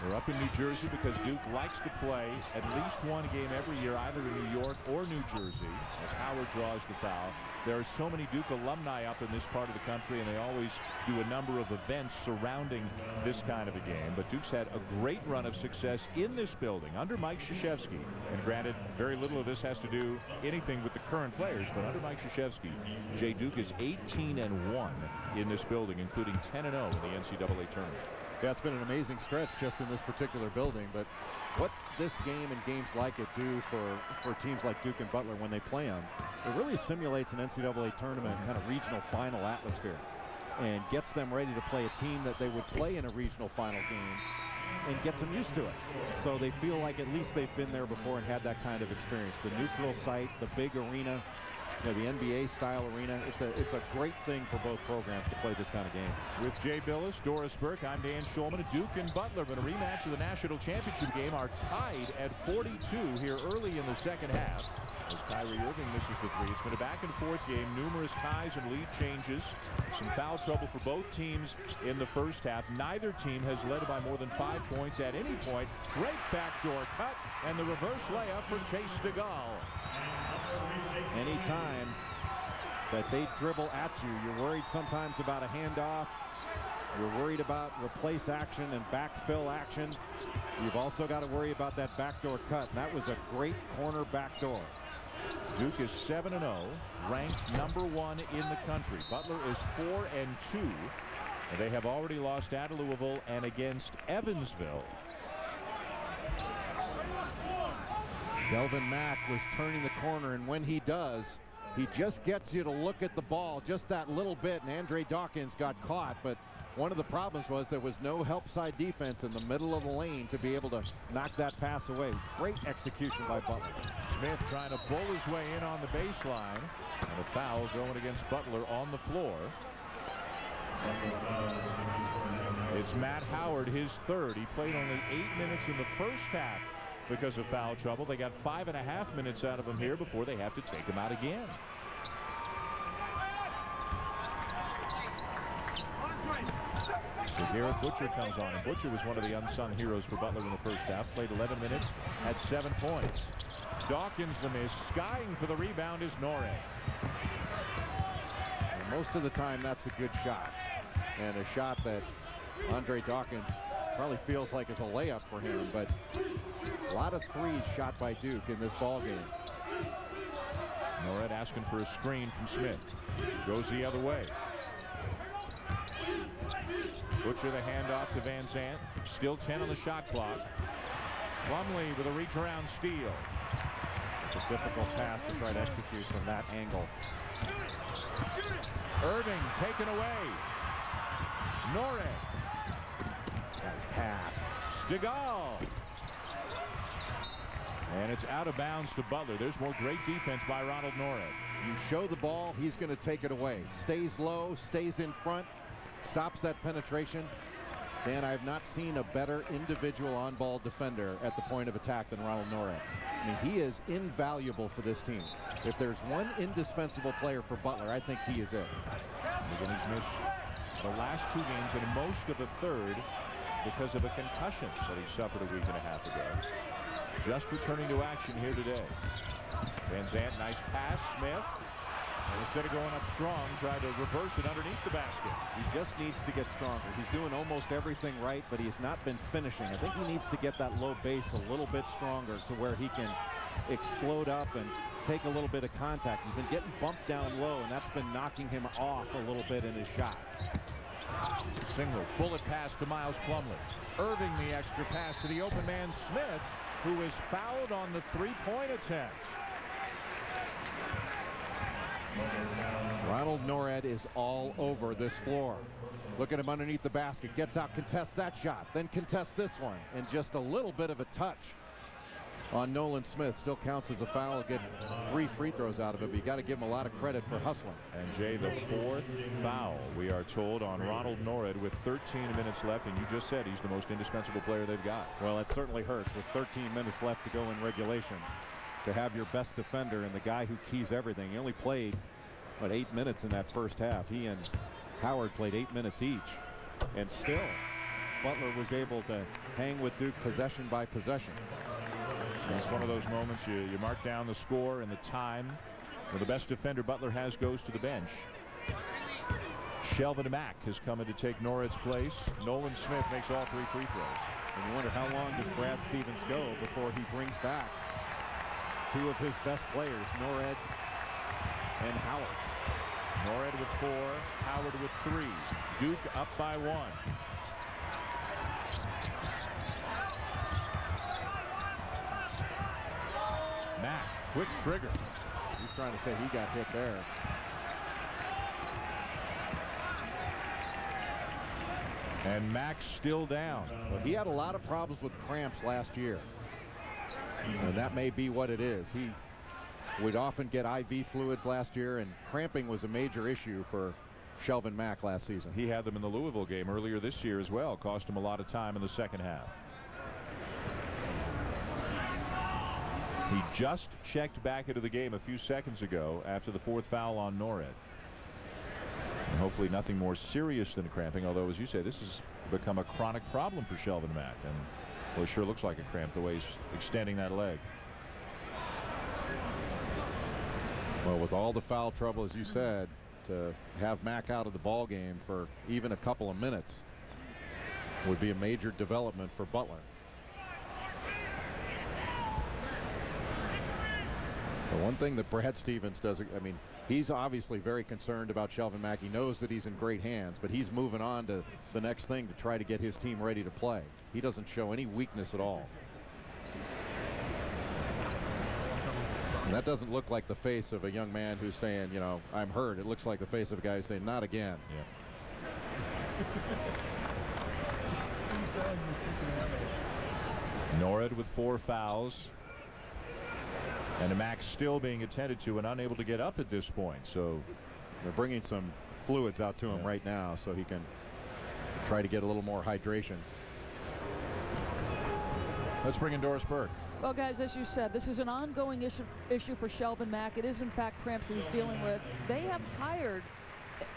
We're up in New Jersey because Duke likes to play at least one game every year, either in New York or New Jersey, as Howard draws the foul. There are so many Duke alumni up in this part of the country, and they always do a number of events surrounding this kind of a game. But Duke's had a great run of success in this building under Mike Krzyzewski. And granted, very little of this has to do anything with the current players, but under Mike Krzyzewski, Jay, Duke is 18-1 in this building, including 10-0 in the NCAA tournament. Yeah, it's been an amazing stretch just in this particular building, but what this game and games like it do for teams like Duke and Butler when they play them, it really simulates an NCAA tournament kind of regional final atmosphere and gets them ready to play a team that they would play in a regional final game and gets them used to it. So they feel like at least they've been there before and had that kind of experience. The neutral site, the big arena, you know, the NBA-style arena. It's a great thing for both programs to play this kind of game. With Jay Billis, Doris Burke, I'm Dan Schulman. Duke and Butler in a rematch of the national championship game are tied at 42 here early in the second half. As Kyrie Irving misses the three. It's been a back-and-forth game, numerous ties and lead changes. Some foul trouble for both teams in the first half. Neither team has led by more than 5 points at any point. Great backdoor cut and the reverse layup for Chase DeGaulle. Anytime that they dribble at you, you're worried sometimes about a handoff. You're worried about replace action and backfill action. You've also got to worry about that backdoor cut, and that was a great corner backdoor. Duke is 7-0, ranked number 1 in the country. Butler is 4-2. And they have already lost at Louisville and against Evansville. Delvin Mack was turning the corner, and when he does, he just gets you to look at the ball just that little bit, and Andre Dawkins got caught, but one of the problems was there was no help side defense in the middle of the lane to be able to knock that pass away. Great execution by Butler. Smith trying to bull his way in on the baseline, and a foul going against Butler on the floor. It's Matt Howard, his third. He played only 8 minutes in the first half because of foul trouble. They got 5.5 minutes out of him here before they have to take him out again. So Garrett Butcher comes on, and Butcher was one of the unsung heroes for Butler in the first half. Played 11 minutes at 7 points. Dawkins the miss. Skying for the rebound is Norrie. Most of the time that's a good shot, and a shot that Andre Dawkins probably feels like is a layup for him, but a lot of threes shot by Duke in this ball game. Norrie asking for a screen from Smith. Goes the other way. Butcher the handoff to Van Zandt. Still 10 on the shot clock. Plumlee with a reach around steal. It's a difficult pass to try to execute from that angle. Irving taken away. Norrie. Nice pass. DeGaulle. And it's out of bounds to Butler. There's more great defense by Ronald Norrie. You show the ball, he's going to take it away. Stays low, stays in front, stops that penetration. Dan, I have not seen a better individual on-ball defender at the point of attack than Ronald Norrie. I mean, he is invaluable for this team. If there's one indispensable player for Butler, I think he is it. Again, he's missed the last 2 games and most of a third because of a concussion that he suffered a week and a half ago. Just returning to action here today. Van Zandt, nice pass. Smith And instead of going up strong, tried to reverse it underneath the basket. He just needs to get stronger. He's doing almost everything right, but he's not been finishing. I think he needs to get that low base a little bit stronger to where he can explode up and take a little bit of contact. He's been getting bumped down low, and that's been knocking him off a little bit in his shot. Single bullet pass to Miles Plumlee. Irving the extra pass to the open man Smith, who is fouled on the three-point attempt. Ronald Norred is all over this floor. Look at him underneath the basket. Gets out, contests that shot, then contests this one. And just a little bit of a touch on Nolan Smith. Still counts as a foul. Get 3 free throws out of it, but you got to give him a lot of credit for hustling. And Jay, the 4th foul, we are told, on Ronald Norred with 13 minutes left, and you just said he's the most indispensable player they've got. Well, it certainly hurts with 13 minutes left to go in regulation to have your best defender and the guy who keys everything. He only played, what, 8 minutes in that first half. He and Howard played 8 minutes each, and still Butler was able to hang with Duke possession by possession. And it's one of those moments you mark down the score and the time. Well, the best defender Butler has goes to the bench. Shelvin Mack has come in to take Norred's place. Nolan Smith makes all 3 free throws. And you wonder how long does Brad Stevens go before he brings back 2 of his best players, Norred and Howard. Norred with 4, Howard with 3. Duke up by 1. Mack, quick trigger. He's trying to say he got hit there. And Mack's still down. Well, he had a lot of problems with cramps last year. And that may be what it is. He would often get IV fluids last year, and cramping was a major issue for Shelvin Mack last season. He had them in the Louisville game earlier this year as well. Cost him a lot of time in the second half. He just checked back into the game a few seconds ago after the 4th foul on Norred. And hopefully nothing more serious than cramping, although, as you say, this has become a chronic problem for Shelvin Mack. And well, it sure looks like a cramp the way he's extending that leg. Well, with all the foul trouble, as you said, to have Mack out of the ball game for even a couple of minutes would be a major development for Butler. The one thing that Brad Stevens does, I mean, he's obviously very concerned about Shelvin Mack. He knows that he's in great hands, but he's moving on to the next thing to try to get his team ready to play. He doesn't show any weakness at all. And that doesn't look like the face of a young man who's saying, you know, I'm hurt. It looks like the face of a guy who's saying, not again. Yeah. Norred with 4 fouls. And Mack still being attended to and unable to get up at this point. So they're bringing some fluids out to him right now so he can try to get a little more hydration. Let's bring in Doris Burke. Well, guys, as you said, this is an ongoing issue for Shelvin Mack. It is, in fact, cramps that he's dealing with. They have hired,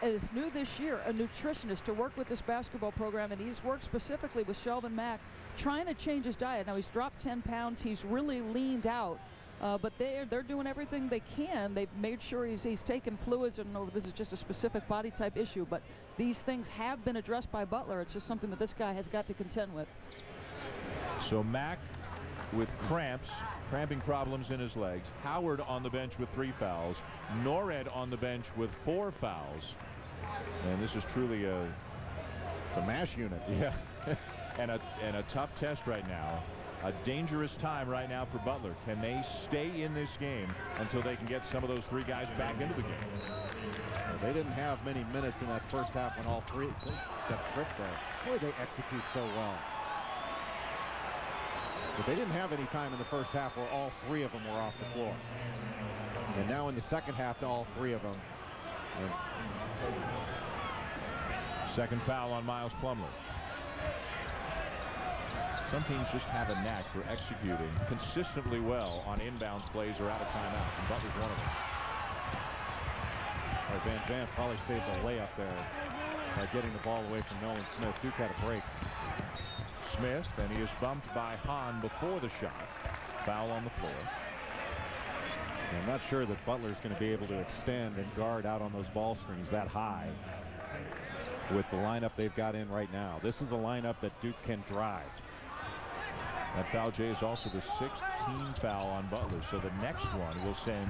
as new this year, a nutritionist to work with this basketball program, and he's worked specifically with Shelvin Mack, trying to change his diet. Now, he's dropped 10 pounds. He's really leaned out. But they're doing everything they can. They've made sure he's taken fluids. I don't know if this is just a specific body type issue, but these things have been addressed by Butler. It's just something that this guy has got to contend with. So Mack with cramping problems in his legs. Howard on the bench with 3 fouls. Norred on the bench with 4 fouls. And this is truly it's a mash unit. Yeah. and a tough test right now. A dangerous time right now for Butler. Can they stay in this game until they can get some of those 3 guys back into the game? Well, they didn't have many minutes in that first half when all 3 got tripped there. Boy, they execute so well. But they didn't have any time in the first half where all 3 of them were off the floor. And now in the second half, to all 3 of them. Second foul on Miles Plumlee. Some teams just have a knack for executing consistently well on inbounds plays or out of timeouts, and Butler's one of them. Van Zandt probably saved a layup there by getting the ball away from Nolan Smith. Duke had a break. Smith, and he is bumped by Hahn before the shot. Foul on the floor. I'm not sure that Butler's going to be able to extend and guard out on those ball screens that high with the lineup they've got in right now. This is a lineup that Duke can drive. That foul, Jay, is also the 6th team foul on Butler. So the next one will send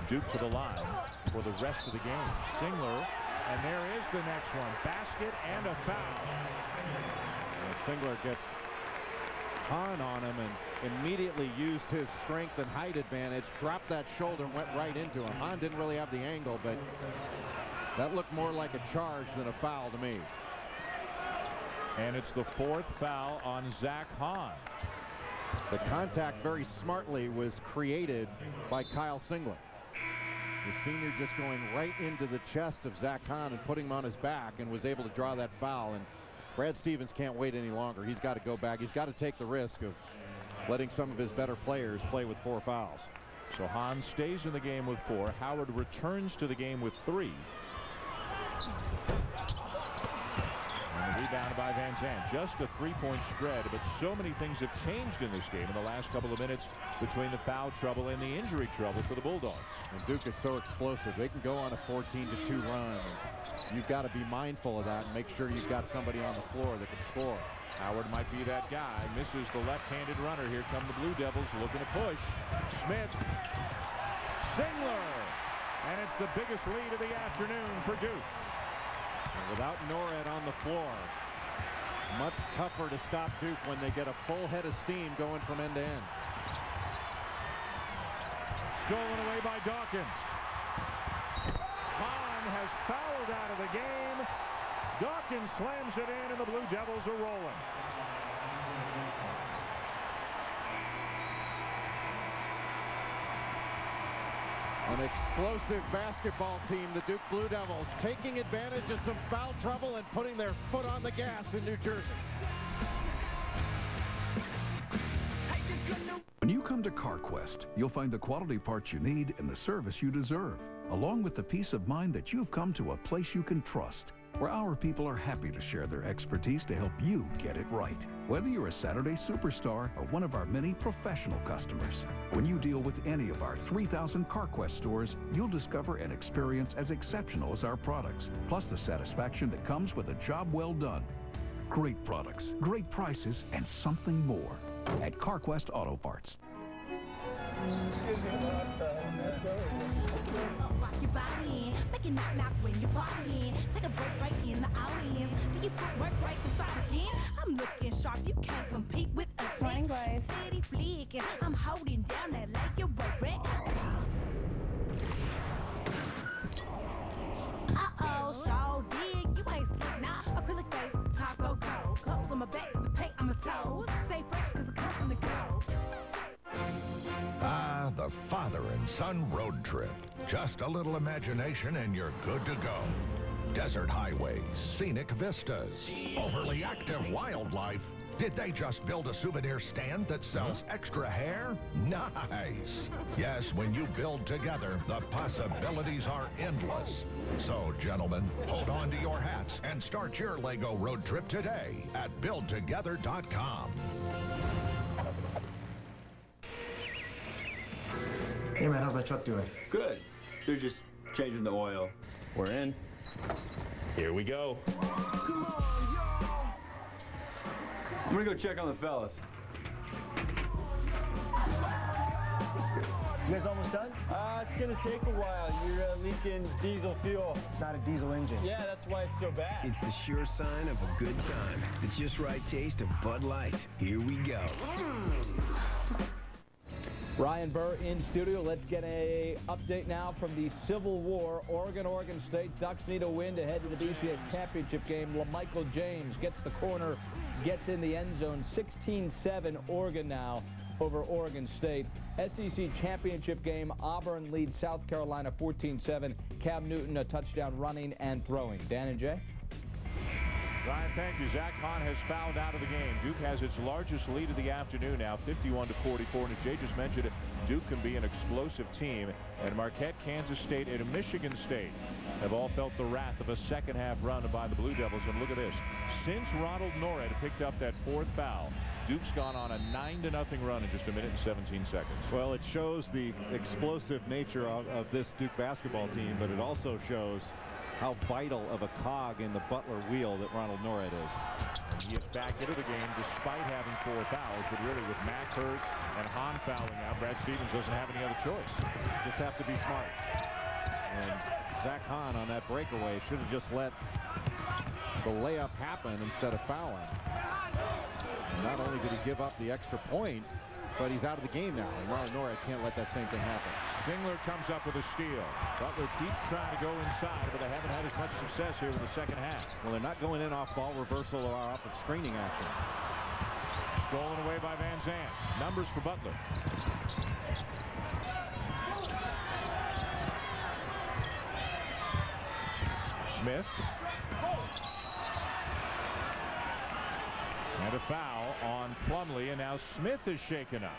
Duke to the line for the rest of the game. Singler, and there is the next one. Basket and a foul. Singler gets Hahn on him and immediately used his strength and height advantage, dropped that shoulder and went right into him. Hahn didn't really have the angle, but that looked more like a charge than a foul to me. And it's the 4th foul on Zach Hahn. The contact very smartly was created by Kyle Singler. The senior just going right into the chest of Zach Hahn and putting him on his back, and was able to draw that foul. And Brad Stevens can't wait any longer. He's got to go back. He's got to take the risk of letting some of his better players play with 4 fouls. So Hahn stays in the game with 4. Howard returns to the game with 3. And rebounded by Van Zandt. Just a 3-point spread, but so many things have changed in this game in the last couple of minutes between the foul trouble and the injury trouble for the Bulldogs. And Duke is so explosive. They can go on a 14-2 run. You've got to be mindful of that and make sure you've got somebody on the floor that can score. Howard might be that guy. Misses the left-handed runner. Here come the Blue Devils looking to push. Smith. Singler. And it's the biggest lead of the afternoon for Duke. And without Norred on the floor, much tougher to stop Duke when they get a full head of steam going from end to end. Stolen away by Dawkins. Hahn has fouled out of the game. Dawkins slams it in, and the Blue Devils are rolling. An explosive basketball team, the Duke Blue Devils, taking advantage of some foul trouble and putting their foot on the gas in New Jersey. When you come to CarQuest, you'll find the quality parts you need and the service you deserve, along with the peace of mind that you've come to a place you can trust, where our people are happy to share their expertise to help you get it right. Whether you're a Saturday superstar or one of our many professional customers, when you deal with any of our 3,000 CarQuest stores, you'll discover an experience as exceptional as our products, plus the satisfaction that comes with a job well done. Great products, great prices, and something more at CarQuest Auto Parts. Rock your body, make it knock knock when you're partying. Take a break right in the audience. Do you work right beside again? I'm looking sharp, you can't compete with us. Morning, boys. City flick, and I'm holding down that leg. You're right. Uh-oh, so dig, you ain't slick now. Acrylic face, taco go. Clothes on my back, the paint on my toes. Stay fresh, cause it comes from the go. Ah, the father and son road trip. Just a little imagination and you're good to go. Desert highways, scenic vistas, overly active wildlife. Did they just build a souvenir stand that sells extra hair? Nice. Yes, when you build together, the possibilities are endless. So, gentlemen, hold on to your hats and start your Lego road trip today at buildtogether.com. Hey man, how's my truck doing? Good. They're just changing the oil. We're in. Here we go. Come on, y'all! I'm gonna go check on the fellas. You guys almost done? It's gonna take a while. You're leaking diesel fuel. It's not a diesel engine. Yeah, that's why it's so bad. It's the sure sign of a good time. The just right taste of Bud Light. Here we go. Ryan Burr in studio. Let's get a update now from the Civil War. Oregon State. Ducks need a win to head to the BCS championship game. LaMichael James gets the corner, gets in the end zone. 16-7 Oregon now over Oregon State. SEC championship game. Auburn leads South Carolina 14-7. Cam Newton a touchdown running and throwing. Dan and Jay. Ryan, thank you. Zach Hahn has fouled out of the game. Duke has its largest lead of the afternoon now, 51-44. And as Jay just mentioned, Duke can be an explosive team. And Marquette, Kansas State, and Michigan State have all felt the wrath of a second-half run by the Blue Devils. And look at this. Since Ronald Norred picked up that 4th foul, Duke's gone on a 9-0 run in just a minute and 17 seconds. Well, it shows the explosive nature of this Duke basketball team, but it also shows how vital of a cog in the Butler wheel that Ronald Norred is. And he is back into the game despite having 4 fouls, but really with Mack hurt and Hahn fouling out, Brad Stevens doesn't have any other choice. Just have to be smart. And Zach Hahn on that breakaway should have just let the layup happen instead of fouling. And not only did he give up the extra point, but he's out of the game now. And Ronald Norred can't let that same thing happen. Singler comes up with a steal. Butler keeps trying to go inside, but they haven't had as much success here in the second half. Well, they're not going in off ball reversal or off of screening action. Stolen away by Van Zandt. Numbers for Butler. Smith. And a foul on Plumlee, and now Smith is shaken up.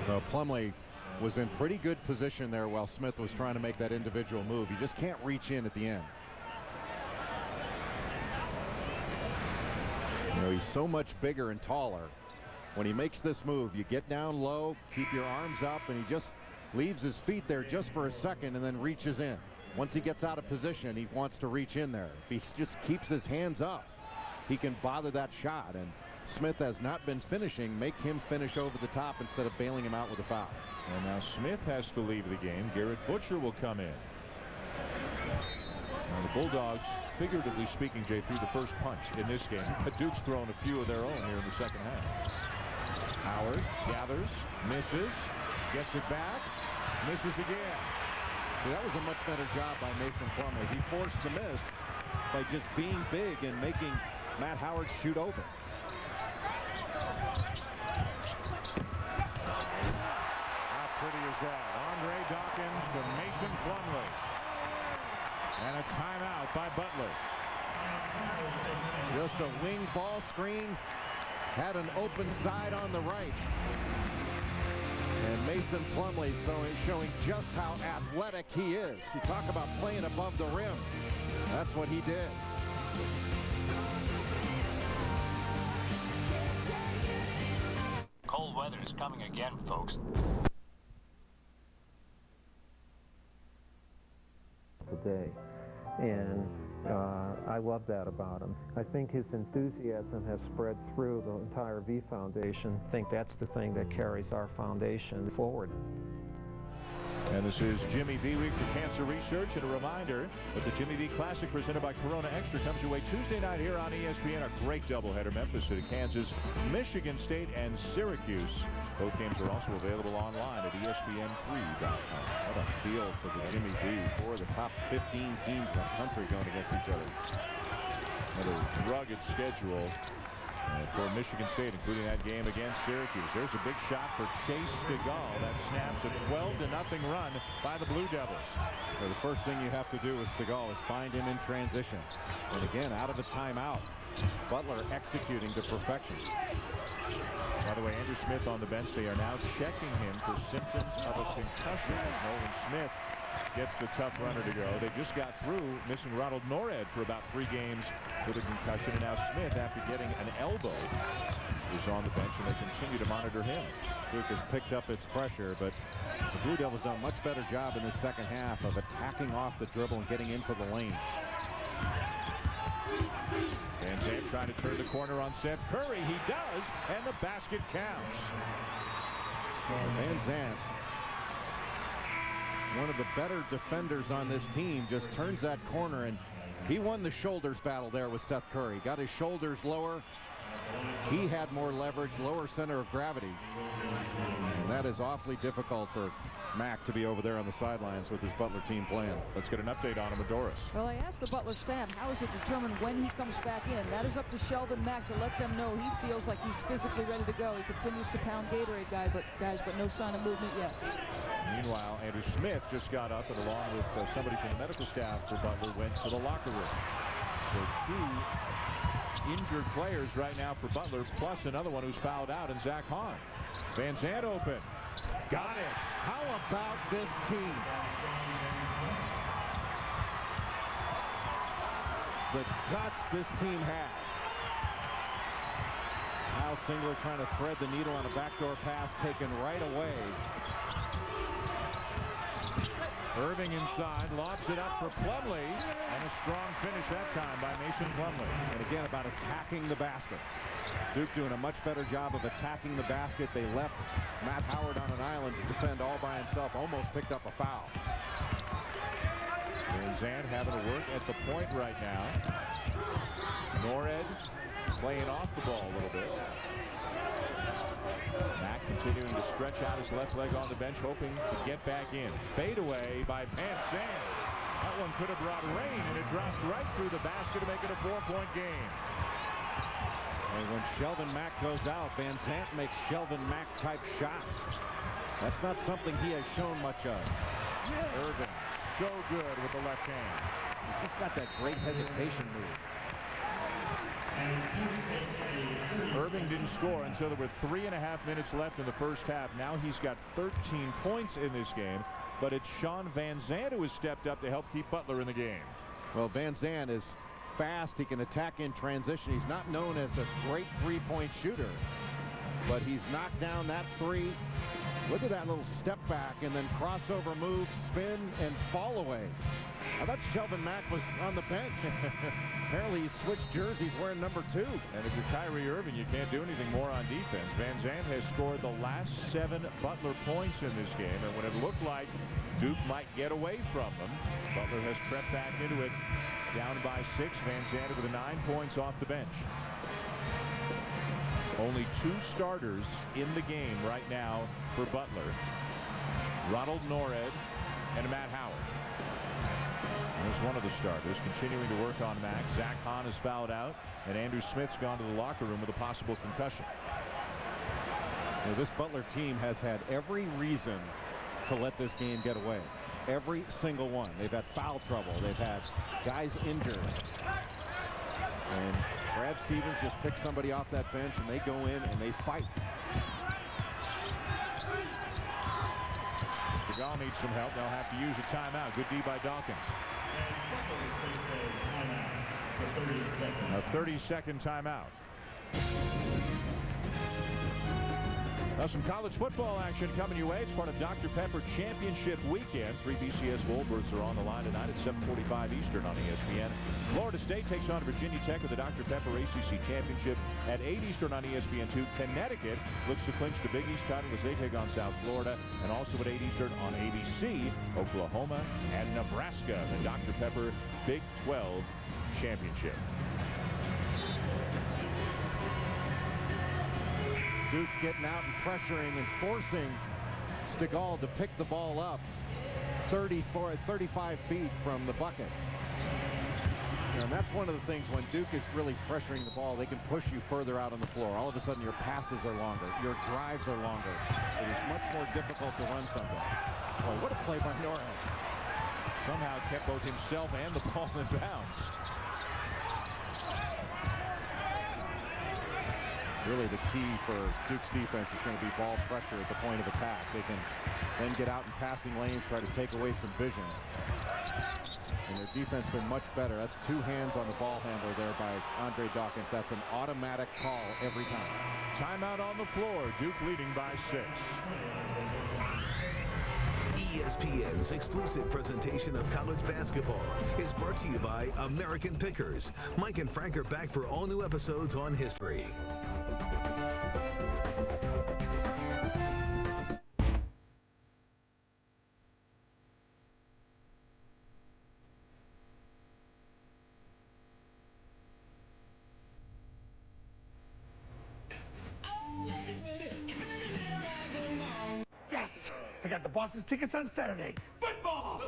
Well, Plumlee was in pretty good position there while Smith was trying to make that individual move. He just can't reach in at the end. You know, he's so much bigger and taller. When he makes this move, you get down low, keep your arms up, and he just leaves his feet there just for a second and then reaches in. Once he gets out of position, he wants to reach in there. If he just keeps his hands up, he can bother that shot. And Smith has not been finishing. Make him finish over the top instead of bailing him out with a foul. And now Smith has to leave the game. Garrett Butcher will come in. Now the Bulldogs, figuratively speaking, Jay, threw the first punch in this game. But Duke's thrown a few of their own here in the second half. Howard gathers, misses, gets it back, misses again. That was a much better job by Mason Plumlee. He forced the miss by just being big and making Matt Howard shoot over. How pretty is that? Andre Dawkins to Mason Plumlee. And a timeout by Butler. Just a wing ball screen. Had an open side on the right. And Mason Plumlee showing just how athletic he is. You talk about playing above the rim. That's what he did. Cold weather is coming again, folks. Today, and I love that about him. I think his enthusiasm has spread through the entire V Foundation. I think that's the thing that carries our foundation forward. And this is Jimmy V Week for Cancer Research, and a reminder that the Jimmy V Classic presented by Corona Extra comes your way Tuesday night here on ESPN. A great doubleheader, Memphis City, Kansas, Michigan State, and Syracuse. Both games are also available online at ESPN3.com. What a field for the Jimmy V. 4 of the top 15 teams in the country going against each other. What a rugged schedule for Michigan State, including that game against Syracuse. There's a big shot for Chase Stigall. That snaps a 12-0 run by the Blue Devils. So the first thing you have to do with Stigall is find him in transition. And again, out of a timeout. Butler executing to perfection. By the way, Andrew Smith on the bench. They are now checking him for symptoms of a concussion as Nolan Smith gets the tough runner to go. They just got through missing Ronald Norred for about 3 games with a concussion, and now Smith, after getting an elbow, is on the bench, and they continue to monitor him. Duke has picked up its pressure, but the Blue Devils done a much better job in the second half of attacking off the dribble and getting into the lane. Van Zandt trying to turn the corner on Seth Curry. He does, and the basket counts. Van Zandt, one of the better defenders on this team, just turns that corner, and he won the shoulders battle there with Seth Curry. Got his shoulders lower. He had more leverage, lower center of gravity. And that is awfully difficult for Mack to be over there on the sidelines with his Butler team playing. Let's get an update on him with Doris. Well, I asked the Butler staff, how is it determined when he comes back in? That is up to Sheldon Mack to let them know he feels like he's physically ready to go. He continues to pound Gatorade guys, but no sign of movement yet. Meanwhile, Andrew Smith just got up and, along with somebody from the medical staff for Butler, went to the locker room. So 2 injured players right now for Butler, plus another one who's fouled out, and Zach Hahn. Van Zandt open. Got it. How about this team? The guts this team has. Kyle Singler trying to thread the needle on a backdoor pass taken right away. Irving inside, lobs it up for Plumlee, and a strong finish that time by Mason Plumlee. And again, about attacking the basket. Duke doing a much better job of attacking the basket. They left Matt Howard on an island to defend all by himself. Almost picked up a foul. Van Zandt having to work at the point right now. Norred playing off the ball a little bit. Mack continuing to stretch out his left leg on the bench, hoping to get back in. Fade away by Van Zandt. That one could have brought rain, and it drops right through the basket to make it a 4-point game. And when Shelvin Mack goes out, Van Zandt makes Shelvin Mack type shots. That's not something he has shown much of. Irving so good with the left hand. He's just got that great hesitation move. Irving didn't score until there were 3.5 minutes left in the first half. Now he's got 13 points in this game, but it's Sean Van Zandt who has stepped up to help keep Butler in the game. Well, Van Zandt is fast. He can attack in transition. He's not known as a great three-point shooter, but he's knocked down that three. Look at that little step back and then crossover move, spin, and fall away. I thought Shelvin Mack was on the bench. Apparently he switched jerseys wearing number 2. And if you're Kyrie Irving, you can't do anything more on defense. Van Zandt has scored the last 7 Butler points in this game, and when it looked like Duke might get away from them, Butler has crept back into it, down by 6. Van Zandt with 9 points off the bench. Only 2 starters in the game right now for Butler. Ronald Norred and Matt Howard. There's one of the starters continuing to work on Mack. Zach Hahn is fouled out, and Andrew Smith's gone to the locker room with a possible concussion. Now, this Butler team has had every reason to let this game get away. Every single one. They've had foul trouble. They've had guys injured. And Brad Stevens just picks somebody off that bench, and they go in and they fight. Stegall needs some help. They'll have to use a timeout. Good D by Dawkins. A 30-second timeout. Now some college football action coming your way. It's part of Dr. Pepper Championship Weekend. 3 BCS Bowl berths are on the line tonight at 7:45 Eastern on ESPN. Florida State takes on Virginia Tech with the Dr. Pepper ACC Championship at 8 Eastern on ESPN2. Connecticut looks to clinch the Big East title as they take on South Florida, and also at 8 Eastern on ABC, Oklahoma and Nebraska, the Dr. Pepper Big 12 Championship. Duke getting out and pressuring and forcing Stegall to pick the ball up 35 feet from the bucket. And that's one of the things when Duke is really pressuring the ball, they can push you further out on the floor. All of a sudden your passes are longer, your drives are longer. It is much more difficult to run something. Well, what a play by Norred. Somehow kept both himself and the ball in bounds. Really the key for Duke's defense is going to be ball pressure at the point of attack. They can then get out in passing lanes, try to take away some vision. And their defense has been much better. That's 2 hands on the ball handler there by Andre Dawkins. That's an automatic call every time. Timeout on the floor. Duke leading by 6. ESPN's exclusive presentation of college basketball is brought to you by American Pickers. Mike and Frank are back for all new episodes on history. Yes! I got the boss's tickets on Saturday. Football!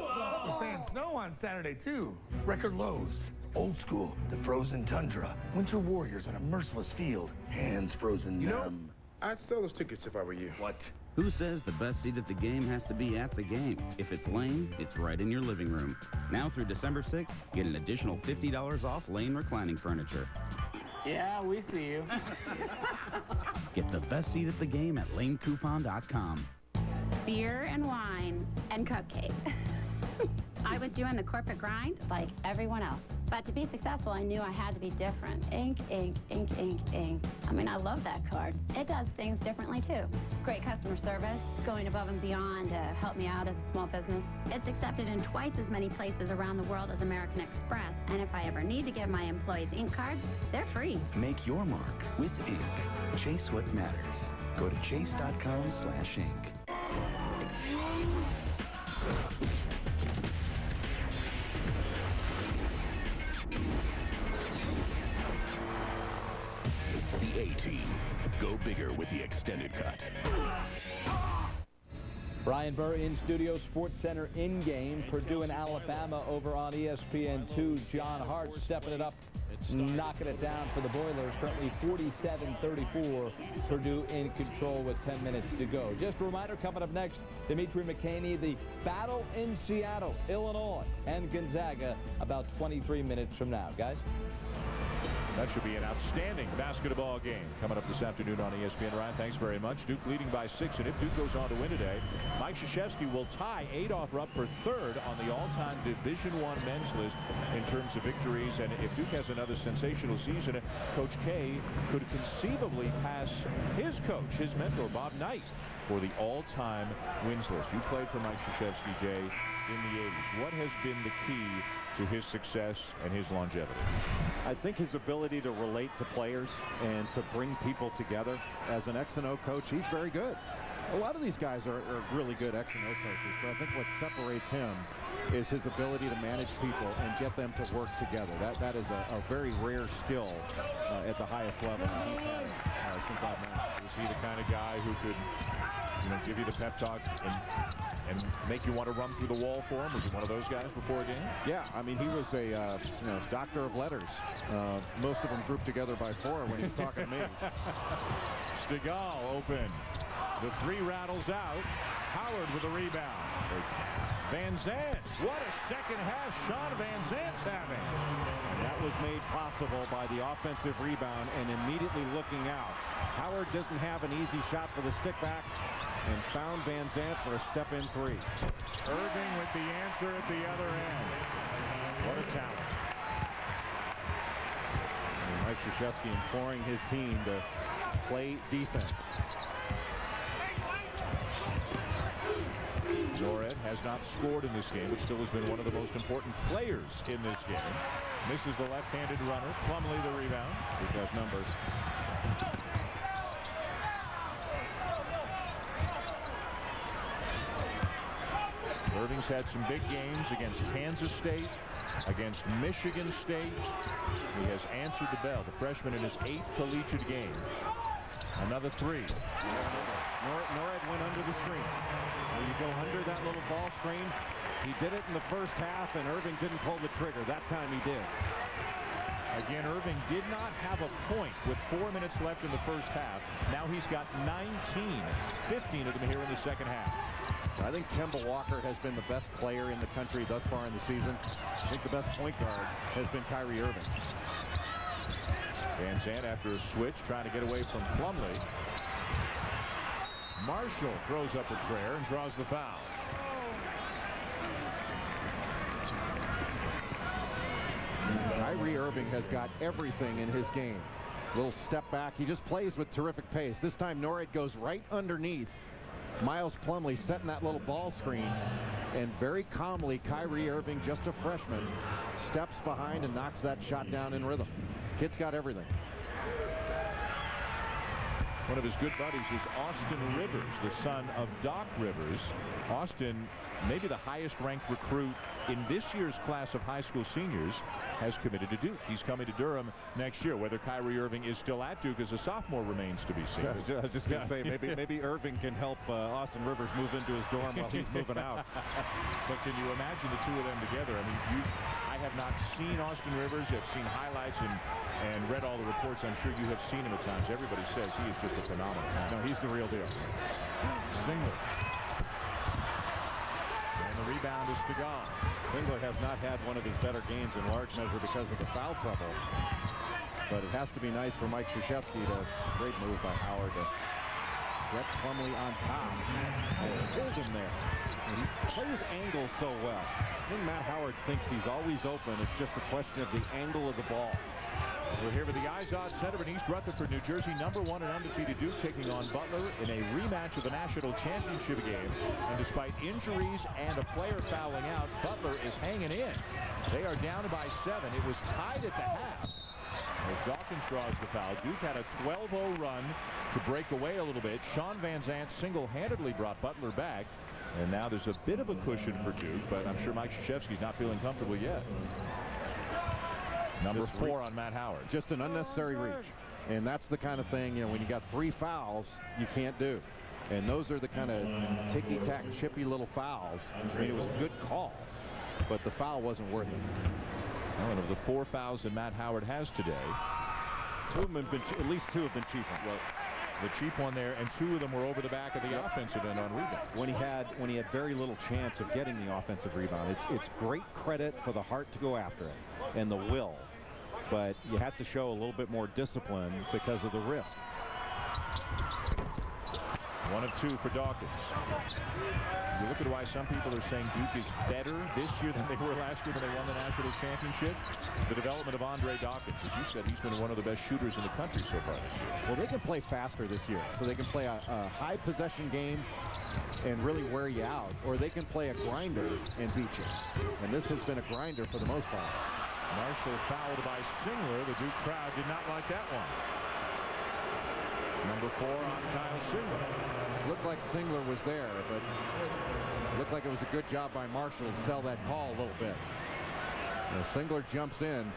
We're saying snow on Saturday, too. Record lows. Old school, the frozen tundra. Winter warriors on a merciless field. Hands frozen numb. I'd sell those tickets if I were you. What? Who says the best seat at the game has to be at the game? If it's Lane, it's right in your living room. Now through December 6th, get an additional $50 off Lane reclining furniture. Yeah, we see you. Get the best seat at the game at lanecoupon.com. Beer and wine and cupcakes. I was doing the corporate grind like everyone else. But to be successful, I knew I had to be different. Ink, ink, ink, ink, ink. I mean, I love that card. It does things differently, too. Great customer service, going above and beyond to help me out as a small business. It's accepted in twice as many places around the world as American Express. And if I ever need to give my employees ink cards, they're free. Make your mark with ink. Chase what matters. Go to chase.com/ink. The A-Team. Go bigger with the extended cut. Brian Burr in studio, Sports Center in game. Purdue and Alabama over on ESPN2. John Hart stepping it up, knocking it down for the Boilers. Currently 47-34. Purdue in control with 10 minutes to go. Just a reminder, coming up next, Dimitri McKinney, the battle in Seattle, Illinois, and Gonzaga about 23 minutes from now. Guys? That should be an outstanding basketball game coming up this afternoon on ESPN. Ryan, thanks very much. Duke leading by 6, and if Duke goes on to win today, Mike Krzyzewski will tie Adolph Rupp for 3rd on the all-time Division I men's list in terms of victories. And if Duke has another sensational season, Coach K could conceivably pass his coach, his mentor, Bob Knight, for the all-time wins list. You played for Mike Krzyzewski, Jay, in the 80s. What has been the key to his success and his longevity? I think his ability to relate to players and to bring people together. As an X&O coach, he's very good. A lot of these guys are really good X&O coaches, but I think what separates him is his ability to manage people and get them to work together. That is a very rare skill at the highest level that he's had since I've known him. Is he the kind of guy who could, give you the pep talk and make you want to run through the wall for him? Was he one of those guys before a game? Yeah, I mean, he was a doctor of letters. Most of them grouped together by 4 when he was talking to me. Stegall open. The 3 rattles out. Howard with a rebound. Van Zandt. What a second half Sean Van Zandt's having. That was made possible by the offensive rebound and immediately looking out. Howard doesn't have an easy shot for the stick back and found Van Zandt for a step-in 3. Irving with the answer at the other end. What a talent. And Mike Krzyzewski imploring his team to play defense. Norred has not scored in this game, but still has been one of the most important players in this game. Misses the left-handed runner. Plumlee the rebound. He has numbers. Irving's had some big games against Kansas State, against Michigan State. He has answered the bell. The freshman in his 8th collegiate game. Another 3. Norred went under the screen. You go under that little ball screen. He did it in the first half, and Irving didn't pull the trigger. That time he did. Again, Irving did not have a point with 4 minutes left in the first half. Now he's got 19, 15 of them here in the second half. I think Kemba Walker has been the best player in the country thus far in the season. I think the best point guard has been Kyrie Irving. Van Zandt after a switch trying to get away from Plumlee. Marshall throws up a prayer and draws the foul. Kyrie Irving has got everything in his game. Little step back. He just plays with terrific pace. This time Norred goes right underneath Miles Plumlee, setting that little ball screen. And very calmly, Kyrie Irving, just a freshman, steps behind and knocks that shot down in rhythm. Kid's got everything. One of his good buddies is Austin Rivers, the son of Doc Rivers. Austin, maybe the highest ranked recruit in this year's class of high school seniors, has committed to Duke. He's coming to Durham next year. Whether Kyrie Irving is still at Duke as a sophomore remains to be seen. I was just going to say, maybe Irving can help Austin Rivers move into his dorm while he's moving out. But can you imagine the 2 of them together? I mean, I have not seen Austin Rivers. I've seen highlights and read all the reports. I'm sure you have seen him at times. Everybody says he is just a phenomenal. No, he's the real deal. Singler. And the rebound is Stegall. Singler has not had one of his better games in large measure because of the foul trouble. But it has to be nice for Mike Krzyzewski to, great move by Howard to Brett Plumlee on top. Hold him there. And he plays angles so well. I think Matt Howard thinks he's always open. It's just a question of the angle of the ball. We're here with the IZOD Center in East Rutherford, New Jersey. #1 and undefeated Duke taking on Butler in a rematch of the national championship game. And despite injuries and a player fouling out, Butler is hanging in. They are down by 7. It was tied at the half as Dawkins draws the foul. Duke had a 12-0 run to break away a little bit. Sean Van Zandt single-handedly brought Butler back. And now there's a bit of a cushion for Duke, but I'm sure Mike Krzyzewski's not feeling comfortable yet. Number 4 on Matt Howard. Just an unnecessary reach. And that's the kind of thing, when you got 3 fouls, you can't do. And those are the kind of ticky-tack, chippy little fouls. I mean, it was a good call, but the foul wasn't worth it. One of the 4 fouls that Matt Howard has today. 2 of them have been, at least 2 have been cheap ones. Well, the cheap one there, and 2 of them were over the back of the offensive end on rebounds. When he had very little chance of getting the offensive rebound. It's great credit for the heart to go after it and the will, but you have to show a little bit more discipline because of the risk. 1 of 2 for Dawkins. You look at why some people are saying Duke is better this year than they were last year when they won the national championship. The development of Andre Dawkins. As you said, he's been one of the best shooters in the country so far this year. Well, they can play faster this year. So they can play a high possession game and really wear you out. Or they can play a grinder and beat you. And this has been a grinder for the most part. Marshall fouled by Singler. The Duke crowd did not like that one. Number 4 on Kyle Singler. Looked like Singler was there, but it looked like it was a good job by Marshall to sell that call a little bit. Singler jumps in.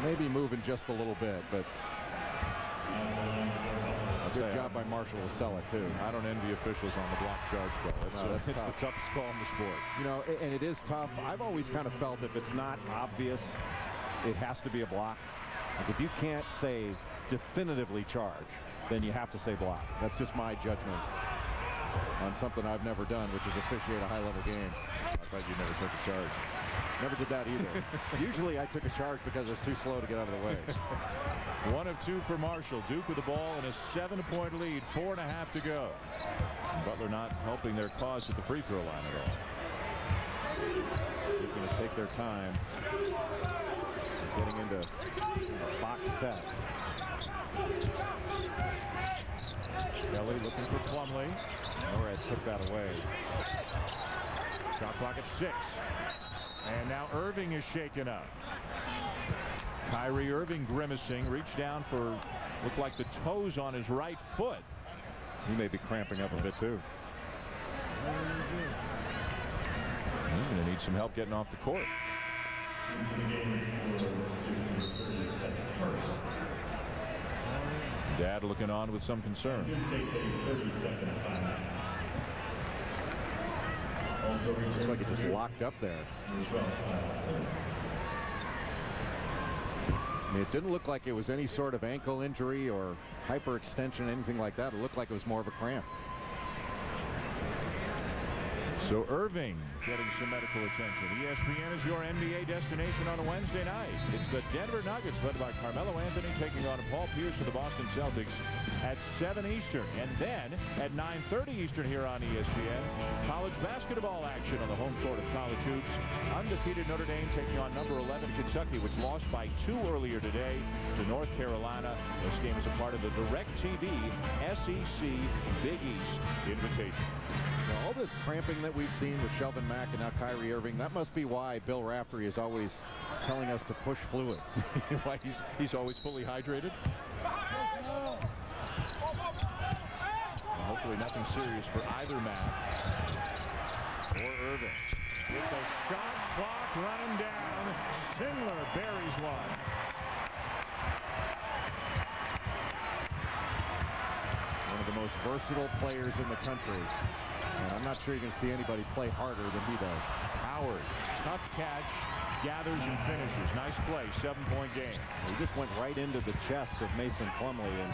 Maybe moving just a little bit, but good job by Marshall to sell it too. I don't envy officials on the block charge call. It's the toughest call in the sport. And it is tough. I've always kind of felt if it's not obvious, it has to be a block. Like if you can't say definitively charge, then you have to say block. That's just my judgment on something I've never done, which is officiate a high-level game. I thought you never took a charge. Never did that either. Usually I took a charge because I was too slow to get out of the way. 1 of 2 for Marshall. Duke with the ball in a 7-point lead. 4.5 to go. And Butler not helping their cause at the free throw line at all. They're going to take their time. Getting into a box set. Kelly looking for Plumlee. Norad took that away. Shot clock at 6. And now Irving is shaken up. Kyrie Irving grimacing, reached down for, looked like the toes on his right foot. He may be cramping up a bit too. He's going to need some help getting off the court. Dad looking on with some concern. Looks like it just locked up there. I mean, it didn't look like it was any sort of ankle injury or hyperextension, anything like that. It looked like it was more of a cramp. So Irving getting some medical attention. ESPN is your NBA destination on a Wednesday night. It's the Denver Nuggets led by Carmelo Anthony taking on Paul Pierce of the Boston Celtics at 7 Eastern. And then at 9:30 Eastern here on ESPN, college basketball action on the home court of college hoops. Undefeated Notre Dame taking on number 11 Kentucky, which lost by 2 earlier today to North Carolina. This game is a part of the DirecTV SEC Big East invitation. Well, all this cramping that we've seen with Shelvin Mack and now Kyrie Irving, that must be why Bill Raftery is always telling us to push fluids. Why he's always fully hydrated? Well, hopefully nothing serious for either Mack or Irving. With the shot clock running down, Singler buries one. One of the most versatile players in the country. And I'm not sure you can see anybody play harder than he does. Howard, tough catch, gathers and finishes. Nice play, 7-point game. He just went right into the chest of Mason Plumlee and